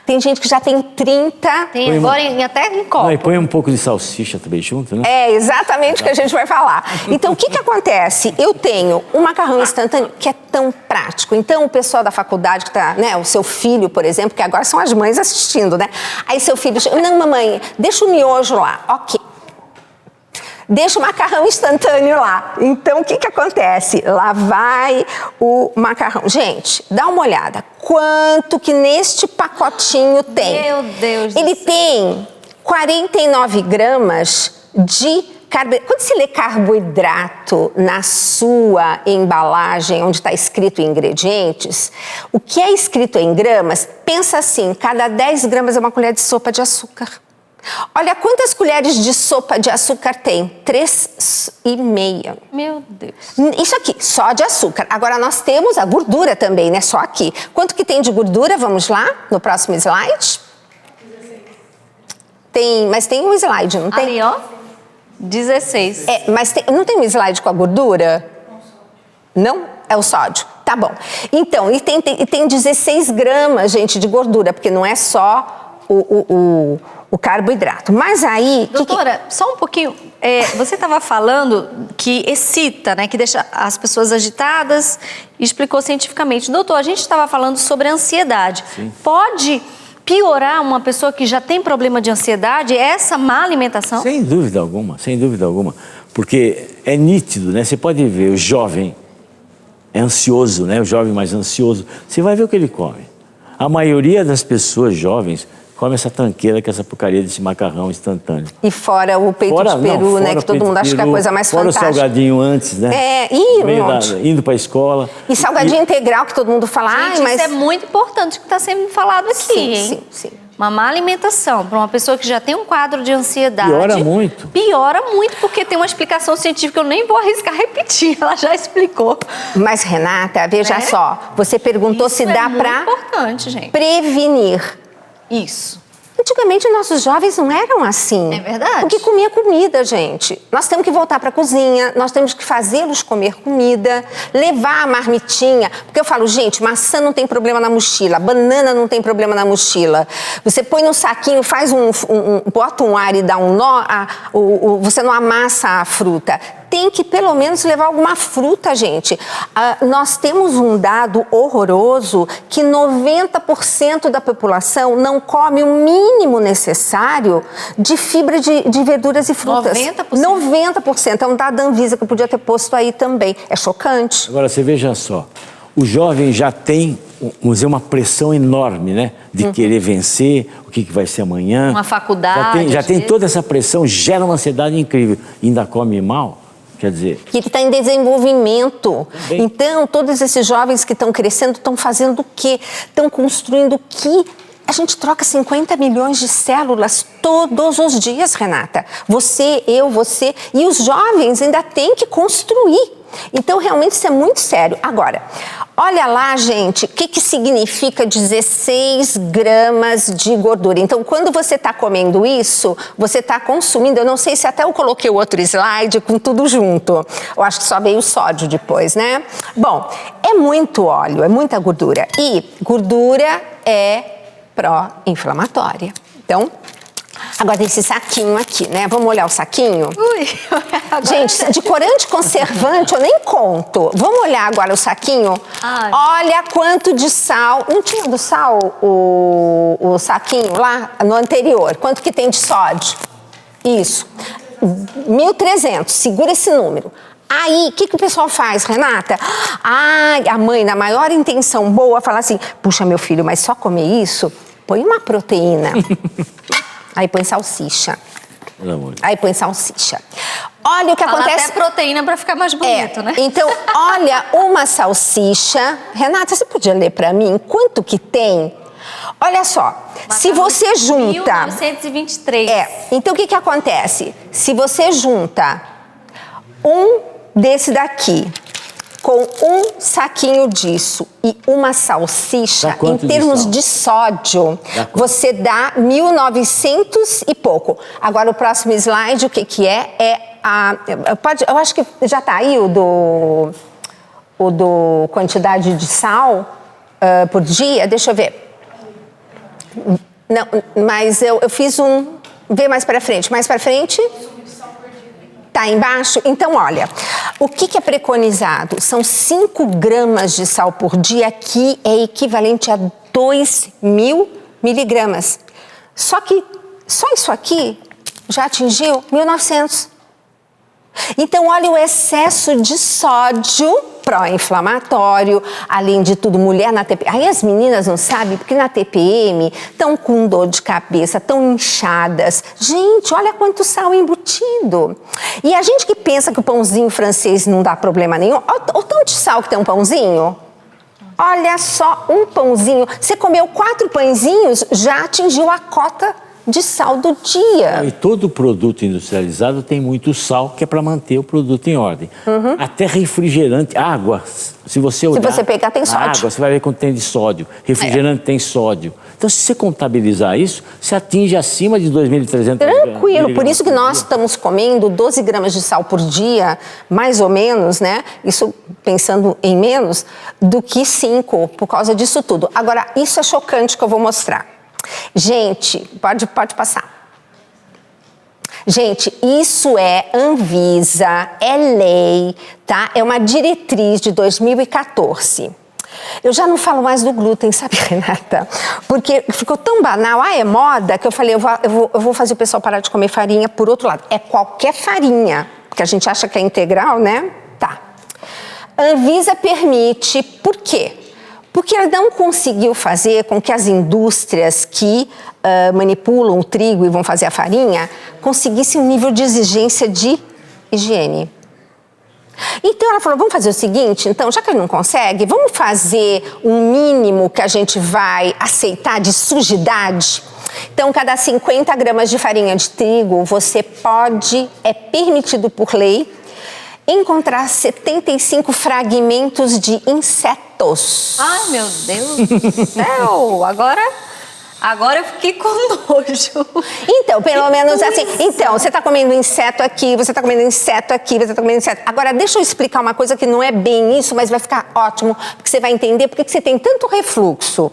[SPEAKER 3] Tem gente que já tem 30...
[SPEAKER 2] Tem agora até em copo.
[SPEAKER 4] E põe um pouco de salsicha também junto, né?
[SPEAKER 3] É exatamente o que a gente vai falar. Então, o que acontece? Eu tenho um macarrão instantâneo que é tão prático. Então, o pessoal da faculdade que tá, né, o seu filho, por exemplo, que agora são as mães assistindo, né? Aí seu filho chega, não, mamãe, deixa o miojo lá. Ok. Deixa o macarrão instantâneo lá. Então, o que acontece? Lá vai o macarrão. Gente, dá uma olhada. Quanto que neste pacotinho tem?
[SPEAKER 2] Meu Deus do céu.
[SPEAKER 3] Ele tem 49 gramas de carboidrato. Quando você lê carboidrato na sua embalagem, onde está escrito ingredientes, o que é escrito em gramas, pensa assim, cada 10 gramas é uma colher de sopa de açúcar. Olha quantas colheres de sopa de açúcar tem? 3,5.
[SPEAKER 2] Meu Deus.
[SPEAKER 3] Isso aqui, só de açúcar. Agora nós temos a gordura também, né? Só aqui. Quanto que tem de gordura? Vamos lá, no próximo slide. 16. Mas tem um slide, não tem?
[SPEAKER 2] Ali, ó. 16.
[SPEAKER 3] Mas não tem um slide com a gordura? Não? É o sódio. Tá bom. Então, e tem 16 gramas, gente, de gordura, porque não é só o carboidrato. Mas aí...
[SPEAKER 2] Doutora, só um pouquinho. Você estava falando que excita, né? Que deixa as pessoas agitadas. Explicou cientificamente. Doutor, a gente estava falando sobre a ansiedade.
[SPEAKER 4] Sim.
[SPEAKER 2] Pode piorar uma pessoa que já tem problema de ansiedade essa má alimentação?
[SPEAKER 4] Sem dúvida alguma, sem dúvida alguma. Porque é nítido, né? Você pode ver o jovem é ansioso, né? O jovem mais ansioso. Você vai ver o que ele come. A maioria das pessoas jovens come essa tranqueira, que é essa porcaria desse macarrão instantâneo.
[SPEAKER 3] E fora o peito de peru, né? Que todo mundo acha que é a coisa mais fantástica.
[SPEAKER 4] Fora o salgadinho antes, né? Indo para a escola.
[SPEAKER 3] E salgadinho integral, que todo mundo fala,
[SPEAKER 2] Gente, isso é muito importante que está sendo falado aqui,
[SPEAKER 3] sim,
[SPEAKER 2] hein?
[SPEAKER 3] Sim.
[SPEAKER 2] Uma má alimentação para uma pessoa que já tem um quadro de ansiedade.
[SPEAKER 4] Piora muito.
[SPEAKER 2] Piora muito, porque tem uma explicação científica, eu nem vou arriscar repetir, ela já explicou.
[SPEAKER 3] Mas, Renata, veja só, você perguntou se dá para prevenir.
[SPEAKER 2] Isso.
[SPEAKER 3] Antigamente, nossos jovens não eram assim.
[SPEAKER 2] É verdade.
[SPEAKER 3] Porque comia comida, gente. Nós temos que voltar para a cozinha, nós temos que fazê-los comer comida, levar a marmitinha. Porque eu falo, gente, maçã não tem problema na mochila, banana não tem problema na mochila. Você põe num saquinho, bota um ar e dá um nó, você não amassa a fruta. Tem que, pelo menos, levar alguma fruta, gente. Nós temos um dado horroroso que 90% da população não come o mínimo necessário de fibra de verduras e frutas.
[SPEAKER 2] 90%?
[SPEAKER 3] 90%. É um dado da Anvisa que eu podia ter posto aí também. É chocante.
[SPEAKER 4] Agora, você veja só. O jovem já tem, vamos dizer, uma pressão enorme, né? De querer vencer, o que vai ser amanhã.
[SPEAKER 2] Uma faculdade.
[SPEAKER 4] Já tem toda essa pressão, gera uma ansiedade incrível. E ainda come mal. Quer dizer...
[SPEAKER 3] Que está em desenvolvimento. Bem... Então, todos esses jovens que estão crescendo estão fazendo o quê? Estão construindo o quê? A gente troca 50 milhões de células todos os dias, Renata. Você, eu, você. E os jovens ainda têm que construir. Então, realmente, isso é muito sério. Agora, olha lá, gente, o que significa 16 gramas de gordura. Então, quando você está comendo isso, você está consumindo, eu não sei se até eu coloquei o outro slide com tudo junto. Eu acho que só veio o sódio depois, né? Bom, é muito óleo, é muita gordura. E gordura é pró-inflamatória. Então... Agora, esse saquinho aqui, né? Vamos olhar o saquinho?
[SPEAKER 2] Ui,
[SPEAKER 3] gente, de corante conservante eu nem conto. Vamos olhar agora o saquinho?
[SPEAKER 2] Ai.
[SPEAKER 3] Olha quanto de sal. Não tinha do sal o saquinho lá no anterior? Quanto que tem de sódio? Isso. 1.300. Segura esse número. Aí, o que o pessoal faz, Renata? A mãe, na maior intenção boa, fala assim, puxa, meu filho, mas só comer isso? Põe uma proteína. Aí põe salsicha. Aí põe salsicha. Olha o que acontece...
[SPEAKER 2] até proteína para ficar mais bonito, né?
[SPEAKER 3] Então, olha, uma salsicha... Renata, você podia ler para mim quanto que tem? Olha só, se você junta...
[SPEAKER 2] 1923.
[SPEAKER 3] Então o que acontece? Se você junta um desse daqui... com um saquinho disso e uma salsicha, em termos de sódio, você dá 1.900 e pouco. Agora, o próximo slide, o que é? Eu acho que já está aí o do quantidade de sal por dia. Deixa eu ver. Não, mas eu fiz um... Vê mais para frente. Mais para frente... Tá embaixo? Então, olha, o que é preconizado? São 5 gramas de sal por dia, que é equivalente a 2.000 miligramas. Só que só isso aqui já atingiu 1.900. Então, olha o excesso de sódio pró-inflamatório, além de tudo, mulher na TPM. Aí as meninas não sabem, porque na TPM estão com dor de cabeça, estão inchadas. Gente, olha quanto sal embutido. E a gente que pensa que o pãozinho francês não dá problema nenhum, olha o tanto de sal que tem um pãozinho. Olha só, um pãozinho. Você comeu 4 pãezinhos, já atingiu a cota de sal do dia.
[SPEAKER 4] E todo produto industrializado tem muito sal, que é para manter o produto em ordem. Até refrigerante, água, se você olhar...
[SPEAKER 3] Se você pegar, tem sódio.
[SPEAKER 4] Água, você vai ver quanto tem de sódio. Refrigerante tem sódio. Então, se você contabilizar isso, você atinge acima de 2.300
[SPEAKER 3] Tranquilo, por isso que nós estamos comendo 12 gramas de sal por dia, mais ou menos, né? Isso pensando em menos, do que 5, por causa disso tudo. Agora, isso é chocante que eu vou mostrar. Gente, pode passar. Gente, isso é Anvisa, é lei, tá? É uma diretriz de 2014. Eu já não falo mais do glúten, sabe, Renata? Porque ficou tão banal, é moda, que eu falei, eu vou fazer o pessoal parar de comer farinha por outro lado. É qualquer farinha, porque a gente acha que é integral, né? Tá. Anvisa permite, por quê? Porque ela não conseguiu fazer com que as indústrias que manipulam o trigo e vão fazer a farinha conseguissem um nível de exigência de higiene. Então ela falou, vamos fazer o seguinte, então, já que ele não consegue, vamos fazer um mínimo que a gente vai aceitar de sujidade. Então, cada 50 gramas de farinha de trigo, você pode, é permitido por lei, encontrar 75 fragmentos de insetos.
[SPEAKER 2] Ai, meu Deus do céu! Agora eu fiquei com nojo.
[SPEAKER 3] Então, pelo menos assim. Então, você está comendo inseto aqui, você está comendo inseto aqui, você está comendo inseto. Agora, deixa eu explicar uma coisa que não é bem isso, mas vai ficar ótimo, porque você vai entender por que você tem tanto refluxo.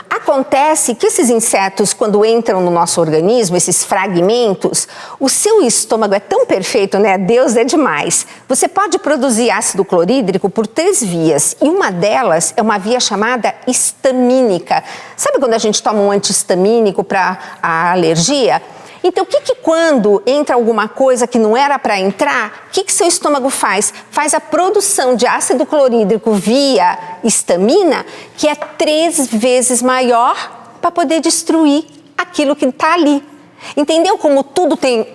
[SPEAKER 3] Acontece que esses insetos, quando entram no nosso organismo, esses fragmentos, o seu estômago é tão perfeito, né? Deus é demais. Você pode produzir ácido clorídrico por 3 vias, e uma delas é uma via chamada histamínica. Sabe quando a gente toma um antihistamínico para a alergia? Então, o que quando entra alguma coisa que não era para entrar, o que seu estômago faz? Faz a produção de ácido clorídrico via histamina, que é 3 vezes maior para poder destruir aquilo que está ali. Entendeu como tudo tem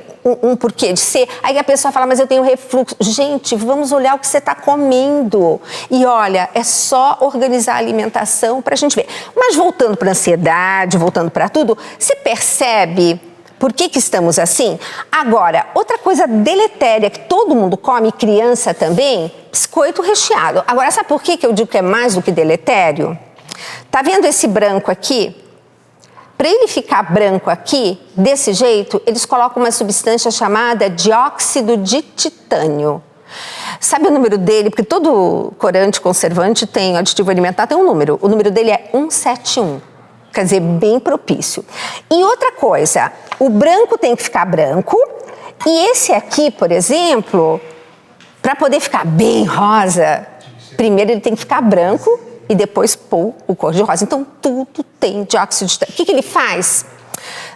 [SPEAKER 3] um porquê de ser? Aí a pessoa fala, mas eu tenho refluxo. Gente, vamos olhar o que você está comendo. E olha, é só organizar a alimentação para a gente ver. Mas voltando para a ansiedade, voltando para tudo, você percebe por que estamos assim? Agora, outra coisa deletéria que todo mundo come, criança também, biscoito recheado. Agora, sabe por que eu digo que é mais do que deletério? Tá vendo esse branco aqui? Para ele ficar branco aqui, desse jeito, eles colocam uma substância chamada dióxido de titânio. Sabe o número dele? Porque todo corante, conservante tem aditivo alimentar, tem um número. O número dele é 171. Quer dizer, bem propício. E outra coisa, o branco tem que ficar branco, e esse aqui, por exemplo, para poder ficar bem rosa, primeiro ele tem que ficar branco e depois pôr o cor de rosa. Então, tudo tem dióxido de titânio. O que ele faz?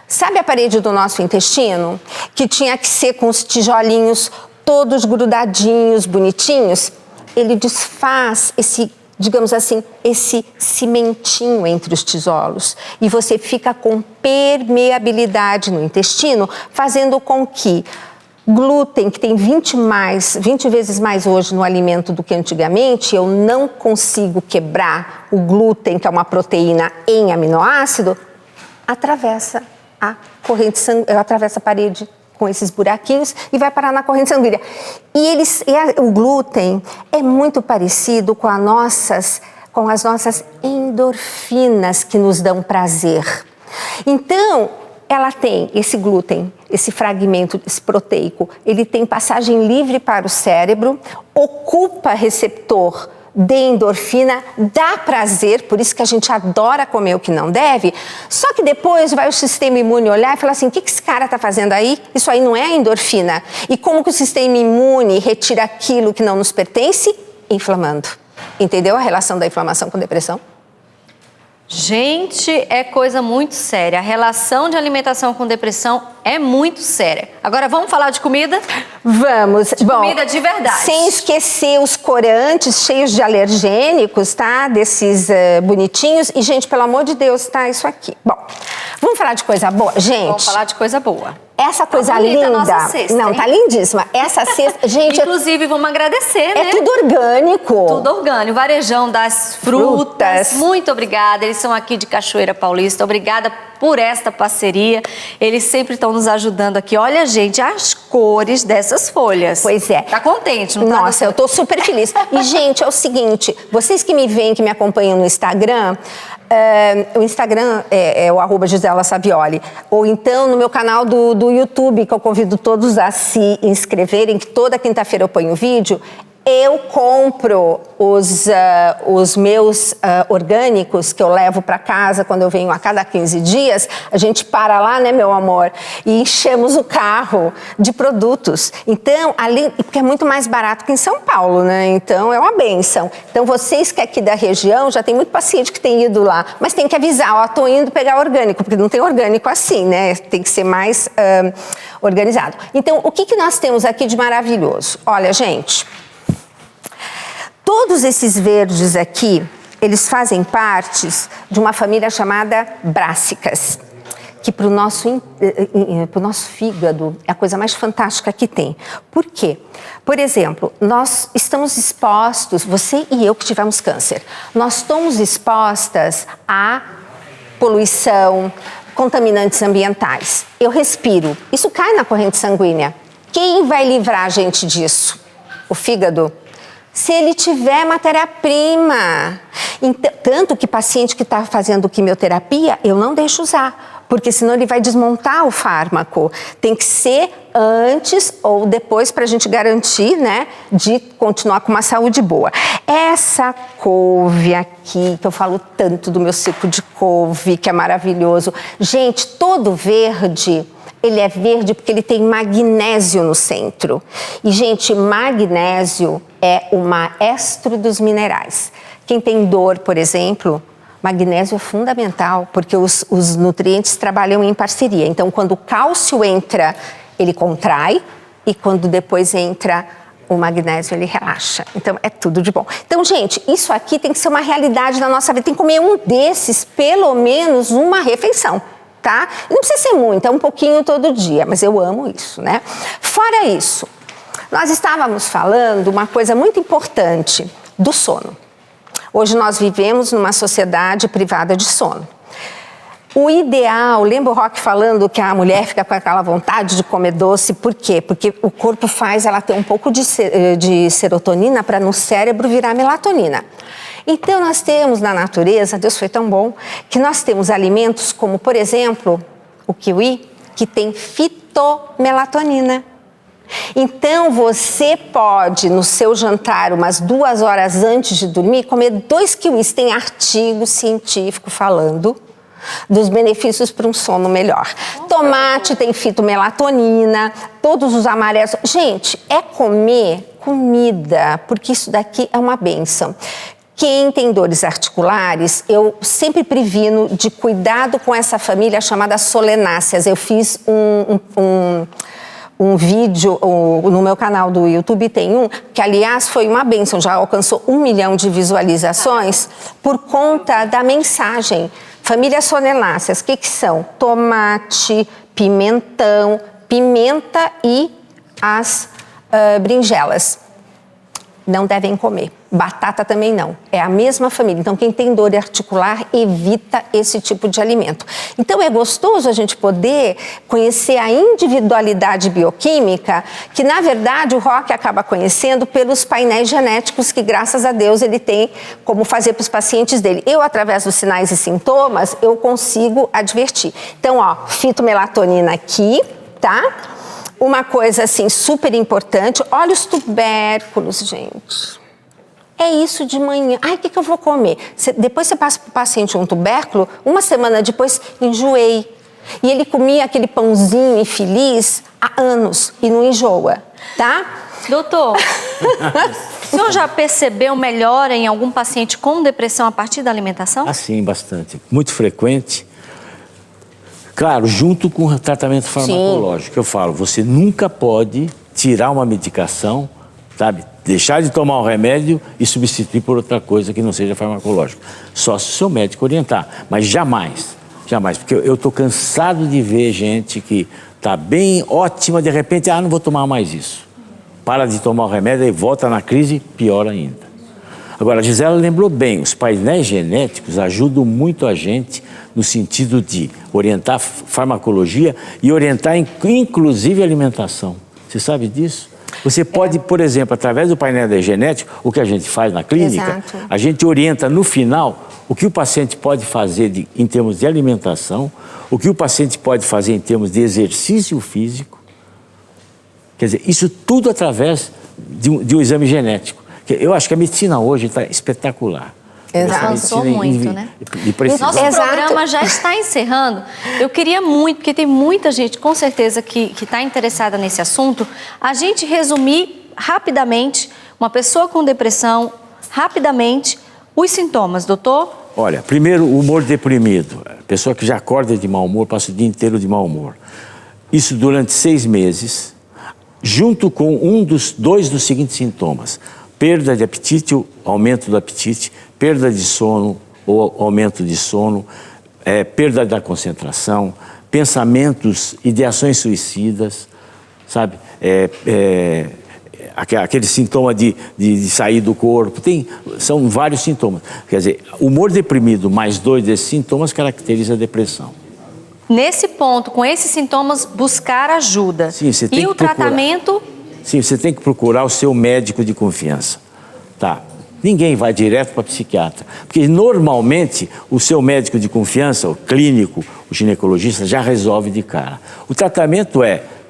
[SPEAKER 3] Sabe a parede do nosso intestino? Que tinha que ser com os tijolinhos todos grudadinhos, bonitinhos? Ele desfaz esse, digamos assim, esse cimentinho entre os tijolos. E você fica com permeabilidade no intestino, fazendo com que glúten, que tem 20 vezes mais hoje no alimento do que antigamente, eu não consigo quebrar o glúten, que é uma proteína em aminoácido, atravessa a corrente sanguínea, atravessa a parede com esses buraquinhos e vai parar na corrente sanguínea. O glúten é muito parecido com as nossas endorfinas que nos dão prazer. Então, ela tem esse glúten, esse fragmento esse proteico, ele tem passagem livre para o cérebro, ocupa receptor de endorfina, dá prazer, por isso que a gente adora comer o que não deve, só que depois vai o sistema imune olhar e falar assim, o que esse cara está fazendo aí? Isso aí não é a endorfina. E como que o sistema imune retira aquilo que não nos pertence? Inflamando. Entendeu a relação da inflamação com depressão?
[SPEAKER 2] Gente, é coisa muito séria. A relação de alimentação com depressão é muito séria. Agora, vamos falar de comida?
[SPEAKER 3] Vamos. Bom,
[SPEAKER 2] comida de verdade.
[SPEAKER 3] Sem esquecer os corantes cheios de alergênicos, tá? Desses bonitinhos. E, gente, pelo amor de Deus, tá? Isso aqui. Bom, vamos falar de coisa boa? Gente...
[SPEAKER 2] Vamos falar de coisa boa.
[SPEAKER 3] Essa coisa linda.
[SPEAKER 2] Nossa cesta,
[SPEAKER 3] não,
[SPEAKER 2] hein?
[SPEAKER 3] Tá lindíssima. Essa cesta, gente...
[SPEAKER 2] Inclusive, vamos agradecer, né?
[SPEAKER 3] É tudo orgânico.
[SPEAKER 2] Tudo orgânico. Varejão das frutas. Muito obrigada. Eles são aqui de Cachoeira Paulista. Obrigada por esta parceria. Eles sempre estão nos ajudando aqui. Olha, gente, as cores dessas folhas.
[SPEAKER 3] Pois é.
[SPEAKER 2] Tá contente, não tá?
[SPEAKER 3] Nossa, eu tô super feliz. E, gente, é o seguinte, vocês que me veem, que me acompanham no Instagram... o Instagram é o @Gisela Savioli, ou então no meu canal do YouTube, que eu convido todos a se inscreverem, que toda quinta-feira eu ponho vídeo. Eu compro os meus orgânicos que eu levo para casa quando eu venho a cada 15 dias. A gente para lá, né, meu amor, e enchemos o carro de produtos. Então, porque é muito mais barato que em São Paulo, né? Então, é uma bênção. Então, vocês que aqui da região, já tem muito paciente que tem ido lá, mas tem que avisar, ó, tô indo pegar orgânico, porque não tem orgânico assim, né? Tem que ser mais organizado. Então, o que nós temos aqui de maravilhoso? Olha, gente... Todos esses verdes aqui eles fazem parte de uma família chamada brássicas, que para o nosso fígado é a coisa mais fantástica que tem. Por quê? Por exemplo, nós estamos expostos, você e eu que tivemos câncer, nós estamos expostas a poluição, contaminantes ambientais. Eu respiro, isso cai na corrente sanguínea. Quem vai livrar a gente disso? O fígado. Se ele tiver matéria-prima. Então, tanto que paciente que está fazendo quimioterapia, eu não deixo usar, porque senão ele vai desmontar o fármaco. Tem que ser antes ou depois para a gente garantir, né, de continuar com uma saúde boa. Essa couve aqui, que eu falo tanto do meu suco de couve, que é maravilhoso. Gente, todo verde, ele é verde porque ele tem magnésio no centro. E, gente, magnésio é o maestro dos minerais. Quem tem dor, por exemplo, magnésio é fundamental, porque os nutrientes trabalham em parceria. Então, quando o cálcio entra, ele contrai, e quando depois entra o magnésio, ele relaxa. Então, é tudo de bom. Então, gente, isso aqui tem que ser uma realidade na nossa vida. Tem que comer um desses, pelo menos uma refeição, tá? Não precisa ser muito, é um pouquinho todo dia, mas eu amo isso, né? Fora isso, nós estávamos falando uma coisa muito importante, do sono. Hoje nós vivemos numa sociedade privada de sono. O ideal, lembra o Rock falando que a mulher fica com aquela vontade de comer doce, por quê? Porque o corpo faz ela ter um pouco de serotonina para no cérebro virar melatonina. Então nós temos na natureza, Deus foi tão bom, que nós temos alimentos como, por exemplo, o kiwi, que tem fitomelatonina. Então, você pode, no seu jantar, umas 2 horas antes de dormir, comer 2 kiwis. Tem artigo científico falando dos benefícios para um sono melhor. Tomate tem fitomelatonina, todos os amarelos. Gente, é comer comida, porque isso daqui é uma bênção. Quem tem dores articulares, eu sempre previno de cuidado com essa família chamada solenáceas. Eu fiz um vídeo no meu canal do YouTube, tem um, que aliás foi uma bênção, já alcançou 1 milhão de visualizações por conta da mensagem. Famílias solenáceas, o que são? Tomate, pimentão, pimenta e as berinjelas. Não devem comer. Batata também não. É a mesma família. Então, quem tem dor articular, evita esse tipo de alimento. Então, é gostoso a gente poder conhecer a individualidade bioquímica, que, na verdade, o Rock acaba conhecendo pelos painéis genéticos que, graças a Deus, ele tem como fazer para os pacientes dele. Eu, através dos sinais e sintomas, eu consigo advertir. Então, ó, fitomelatonina aqui, tá? Uma coisa, assim, super importante. Olha os tubérculos, gente. É isso de manhã. Ai, o que eu vou comer? Depois você passa para o paciente um tubérculo, uma semana depois, enjoei. E ele comia aquele pãozinho infeliz há anos e não enjoa, tá?
[SPEAKER 2] Doutor, o senhor já percebeu melhora em algum paciente com depressão a partir da alimentação?
[SPEAKER 4] Ah, sim, bastante. Muito frequente. Claro, junto com o tratamento farmacológico. Sim. Eu falo, você nunca pode tirar uma medicação, sabe? Deixar de tomar um remédio e substituir por outra coisa que não seja farmacológico. Só se o seu médico orientar. Mas jamais, jamais. Porque eu estou cansado de ver gente que está bem ótima, de repente, não vou tomar mais isso. Para de tomar o remédio e volta na crise, pior ainda. Agora, a Gisela lembrou bem, os painéis genéticos ajudam muito a gente no sentido de orientar farmacologia e orientar, inclusive, a alimentação. Você sabe disso? Você pode, por exemplo, através do painel genético, o que a gente faz na clínica, exato, a gente orienta no final o que o paciente pode fazer em termos de alimentação, o que o paciente pode fazer em termos de exercício físico. Quer dizer, isso tudo através de um exame genético. Eu acho que a medicina hoje está espetacular.
[SPEAKER 2] Avançou muito, né? Nosso
[SPEAKER 3] exato,
[SPEAKER 2] programa já está encerrando. Eu queria muito, porque tem muita gente, com certeza, que está interessada nesse assunto, a gente resumir rapidamente, uma pessoa com depressão, rapidamente, os sintomas, doutor?
[SPEAKER 4] Olha, primeiro, o humor deprimido. A pessoa que já acorda de mau humor, passa o dia inteiro de mau humor. Isso durante 6 meses, junto com dois dos seguintes sintomas. perda de apetite ou aumento do apetite, perda de sono ou aumento de sono, perda da concentração, pensamentos, ideações suicidas, sabe? Aquele sintoma de sair do corpo, são vários sintomas. Quer dizer, humor deprimido mais 2 desses sintomas caracteriza a depressão.
[SPEAKER 2] Nesse ponto, com esses sintomas, buscar ajuda.
[SPEAKER 4] Sim, você tem
[SPEAKER 2] e
[SPEAKER 4] que
[SPEAKER 2] o tratamento?
[SPEAKER 4] Sim, você tem que procurar o seu médico de confiança. Tá? Ninguém vai direto para psiquiatra, porque normalmente o seu médico de confiança, o clínico, o ginecologista, já resolve de cara. O tratamento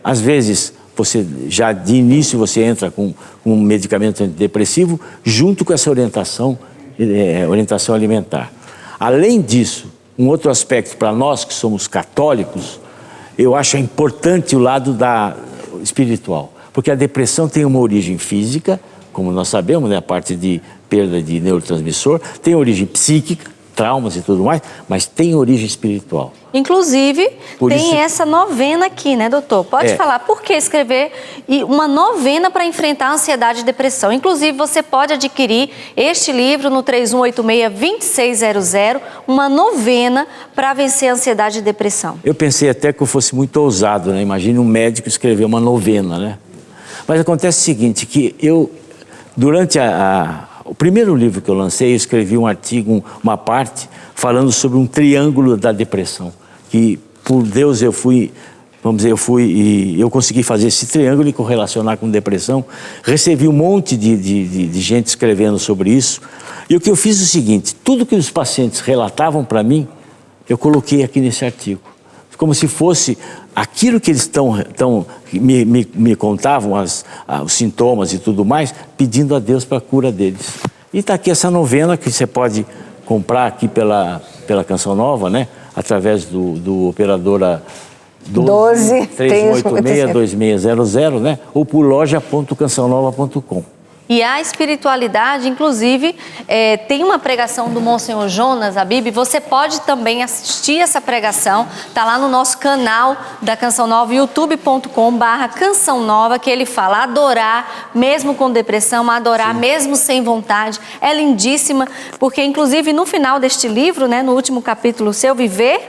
[SPEAKER 4] às vezes, você já de início você entra com um medicamento antidepressivo junto com essa orientação alimentar. Além disso, um outro aspecto para nós que somos católicos, eu acho importante o lado espiritual, porque a depressão tem uma origem física, como nós sabemos, né, a parte de perda de neurotransmissor, tem origem psíquica, traumas e tudo mais, mas tem origem espiritual.
[SPEAKER 2] Inclusive, tem essa novena aqui, né, doutor? Pode falar, por que escrever uma novena para enfrentar a ansiedade e depressão? Inclusive, você pode adquirir este livro no 3186-2600, uma novena para vencer a ansiedade e depressão. Eu
[SPEAKER 4] pensei até que eu fosse muito ousado, né? Imagine um médico escrever uma novena, né? Mas acontece o seguinte, que durante o primeiro livro que eu lancei, eu escrevi um artigo, uma parte, falando sobre um triângulo da depressão. Que, por Deus, eu consegui fazer esse triângulo e correlacionar com depressão. Recebi um monte de gente escrevendo sobre isso. E o que eu fiz é o seguinte, tudo que os pacientes relatavam para mim, eu coloquei aqui nesse artigo. Como se fosse aquilo que eles me contavam, os sintomas e tudo mais, pedindo a Deus para a cura deles. E está aqui essa novena que você pode comprar aqui pela Canção Nova, né? Através do operadora 3186-2600, né? Ou por loja.cançãonova.com.
[SPEAKER 2] E a espiritualidade, inclusive, tem uma pregação do Monsenhor Jonas Habib, você pode também assistir essa pregação, tá lá no nosso canal da Canção Nova, youtube.com/Canção Nova, que ele fala adorar mesmo com depressão, adorar mesmo sem vontade. É lindíssima, porque inclusive no final deste livro, né, no último capítulo, Seu Viver...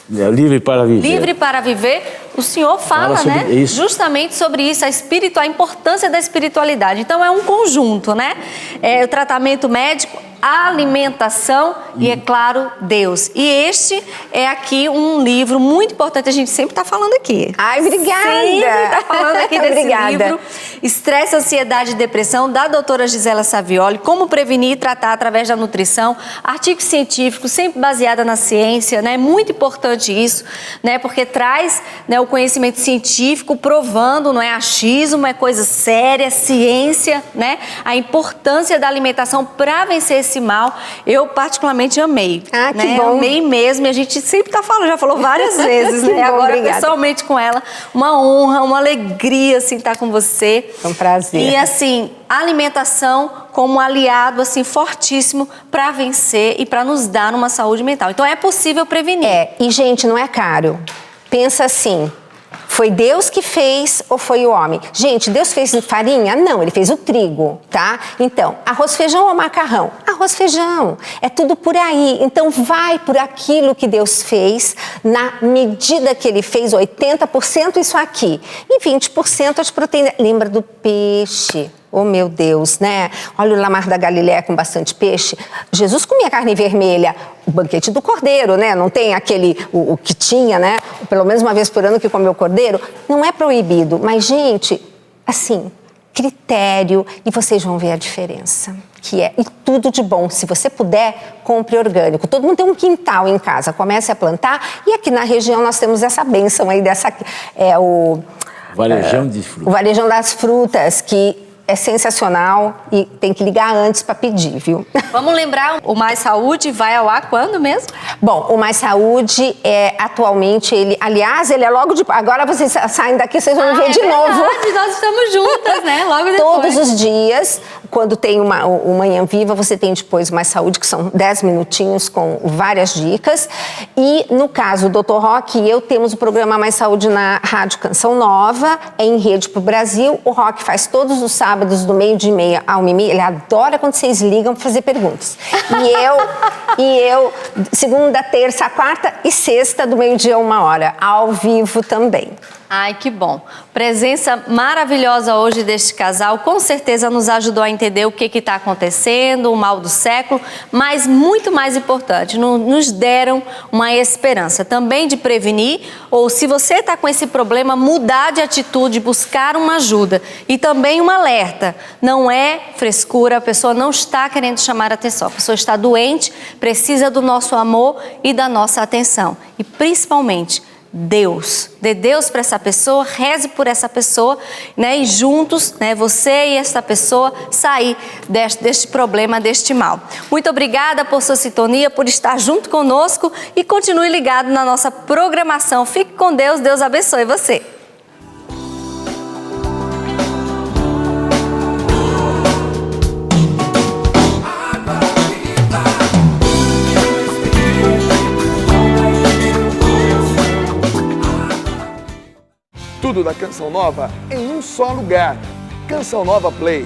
[SPEAKER 4] Livre para Viver.
[SPEAKER 2] Livre para Viver, o senhor fala, né? Justamente sobre isso, a importância da espiritualidade. Então é um conjunto, né? O tratamento médico, a alimentação e, é claro, Deus. E este é aqui um livro muito importante, a gente sempre está falando aqui.
[SPEAKER 3] Ai, obrigada!
[SPEAKER 2] Sempre está falando aqui desse livro. Estresse, Ansiedade e Depressão, da doutora Gisela Savioli, como prevenir e tratar através da nutrição, artigos científicos, sempre baseada na ciência, né? Muito importante isso, né? Porque traz, né, o conhecimento científico provando, não é achismo, é coisa séria, ciência, né? A importância da alimentação para vencer esse mal. Eu particularmente amei.
[SPEAKER 3] Ah, que
[SPEAKER 2] né?
[SPEAKER 3] bom.
[SPEAKER 2] Amei mesmo, e a gente sempre está falando, já falou várias vezes, né?
[SPEAKER 3] Bom,
[SPEAKER 2] agora
[SPEAKER 3] obrigada.
[SPEAKER 2] Pessoalmente com ela, uma honra, uma alegria, assim, estar com você.
[SPEAKER 3] É um prazer.
[SPEAKER 2] E assim, a alimentação como um aliado, assim, fortíssimo para vencer e para nos dar uma saúde mental. Então é possível prevenir.
[SPEAKER 3] E gente, não é caro. Pensa assim, foi Deus que fez ou foi o homem? Gente, Deus fez farinha? Não, ele fez o trigo, tá? Então, arroz, feijão ou macarrão? Arroz, feijão. É tudo por aí. Então, vai por aquilo que Deus fez, na medida que ele fez, 80% isso aqui. E 20% as proteínas. Lembra do peixe? Oh, meu Deus, né? Olha o Lamar da Galileia com bastante peixe. Jesus comia carne vermelha, o banquete do cordeiro, né? Não tem aquele, o que tinha, né? Pelo menos uma vez por ano que comeu cordeiro. Não é proibido, mas, gente, assim, critério, e vocês vão ver a diferença. E tudo de bom. Se você puder, compre orgânico. Todo mundo tem um quintal em casa, comece a plantar. E aqui na região nós temos essa bênção aí, o
[SPEAKER 4] Varejão de frutas.
[SPEAKER 3] O Varejão das Frutas, que é sensacional e tem que ligar antes para pedir, viu?
[SPEAKER 2] Vamos lembrar, o Mais Saúde vai ao ar quando mesmo?
[SPEAKER 3] Bom, o Mais Saúde atualmente, ele é logo de... Agora vocês saem daqui, vocês vão ver de novo.
[SPEAKER 2] Nós estamos juntas, né? Logo depois.
[SPEAKER 3] Todos os dias, quando tem o Manhã Viva, você tem depois Mais Saúde, que são 10 minutinhos com várias dicas. E no caso do Dr. Rock e eu temos o programa Mais Saúde na Rádio Canção Nova, em rede pro Brasil. O Rock faz todos os sábados do 12h30 ao 1h30. Ele adora quando vocês ligam para fazer perguntas. E eu, segunda, terça, quarta e sexta, do 12h a 1h, ao vivo também.
[SPEAKER 2] Ai, que bom. Presença maravilhosa hoje deste casal. Com certeza nos ajudou a entender o que está acontecendo, o mal do século, mas muito mais importante, nos deram uma esperança também de prevenir, ou se você está com esse problema, mudar de atitude, buscar uma ajuda. E também um alerta, não é frescura, a pessoa não está querendo chamar a atenção, a pessoa está doente, precisa do nosso amor e da nossa atenção. E principalmente, Deus, dê Deus para essa pessoa, reze por essa pessoa, né? E juntos, né, você e essa pessoa sair deste problema, deste mal. Muito obrigada por sua sintonia, por estar junto conosco e continue ligado na nossa programação. Fique com Deus, Deus abençoe você.
[SPEAKER 1] Tudo da Canção Nova em um só lugar. Canção Nova Play.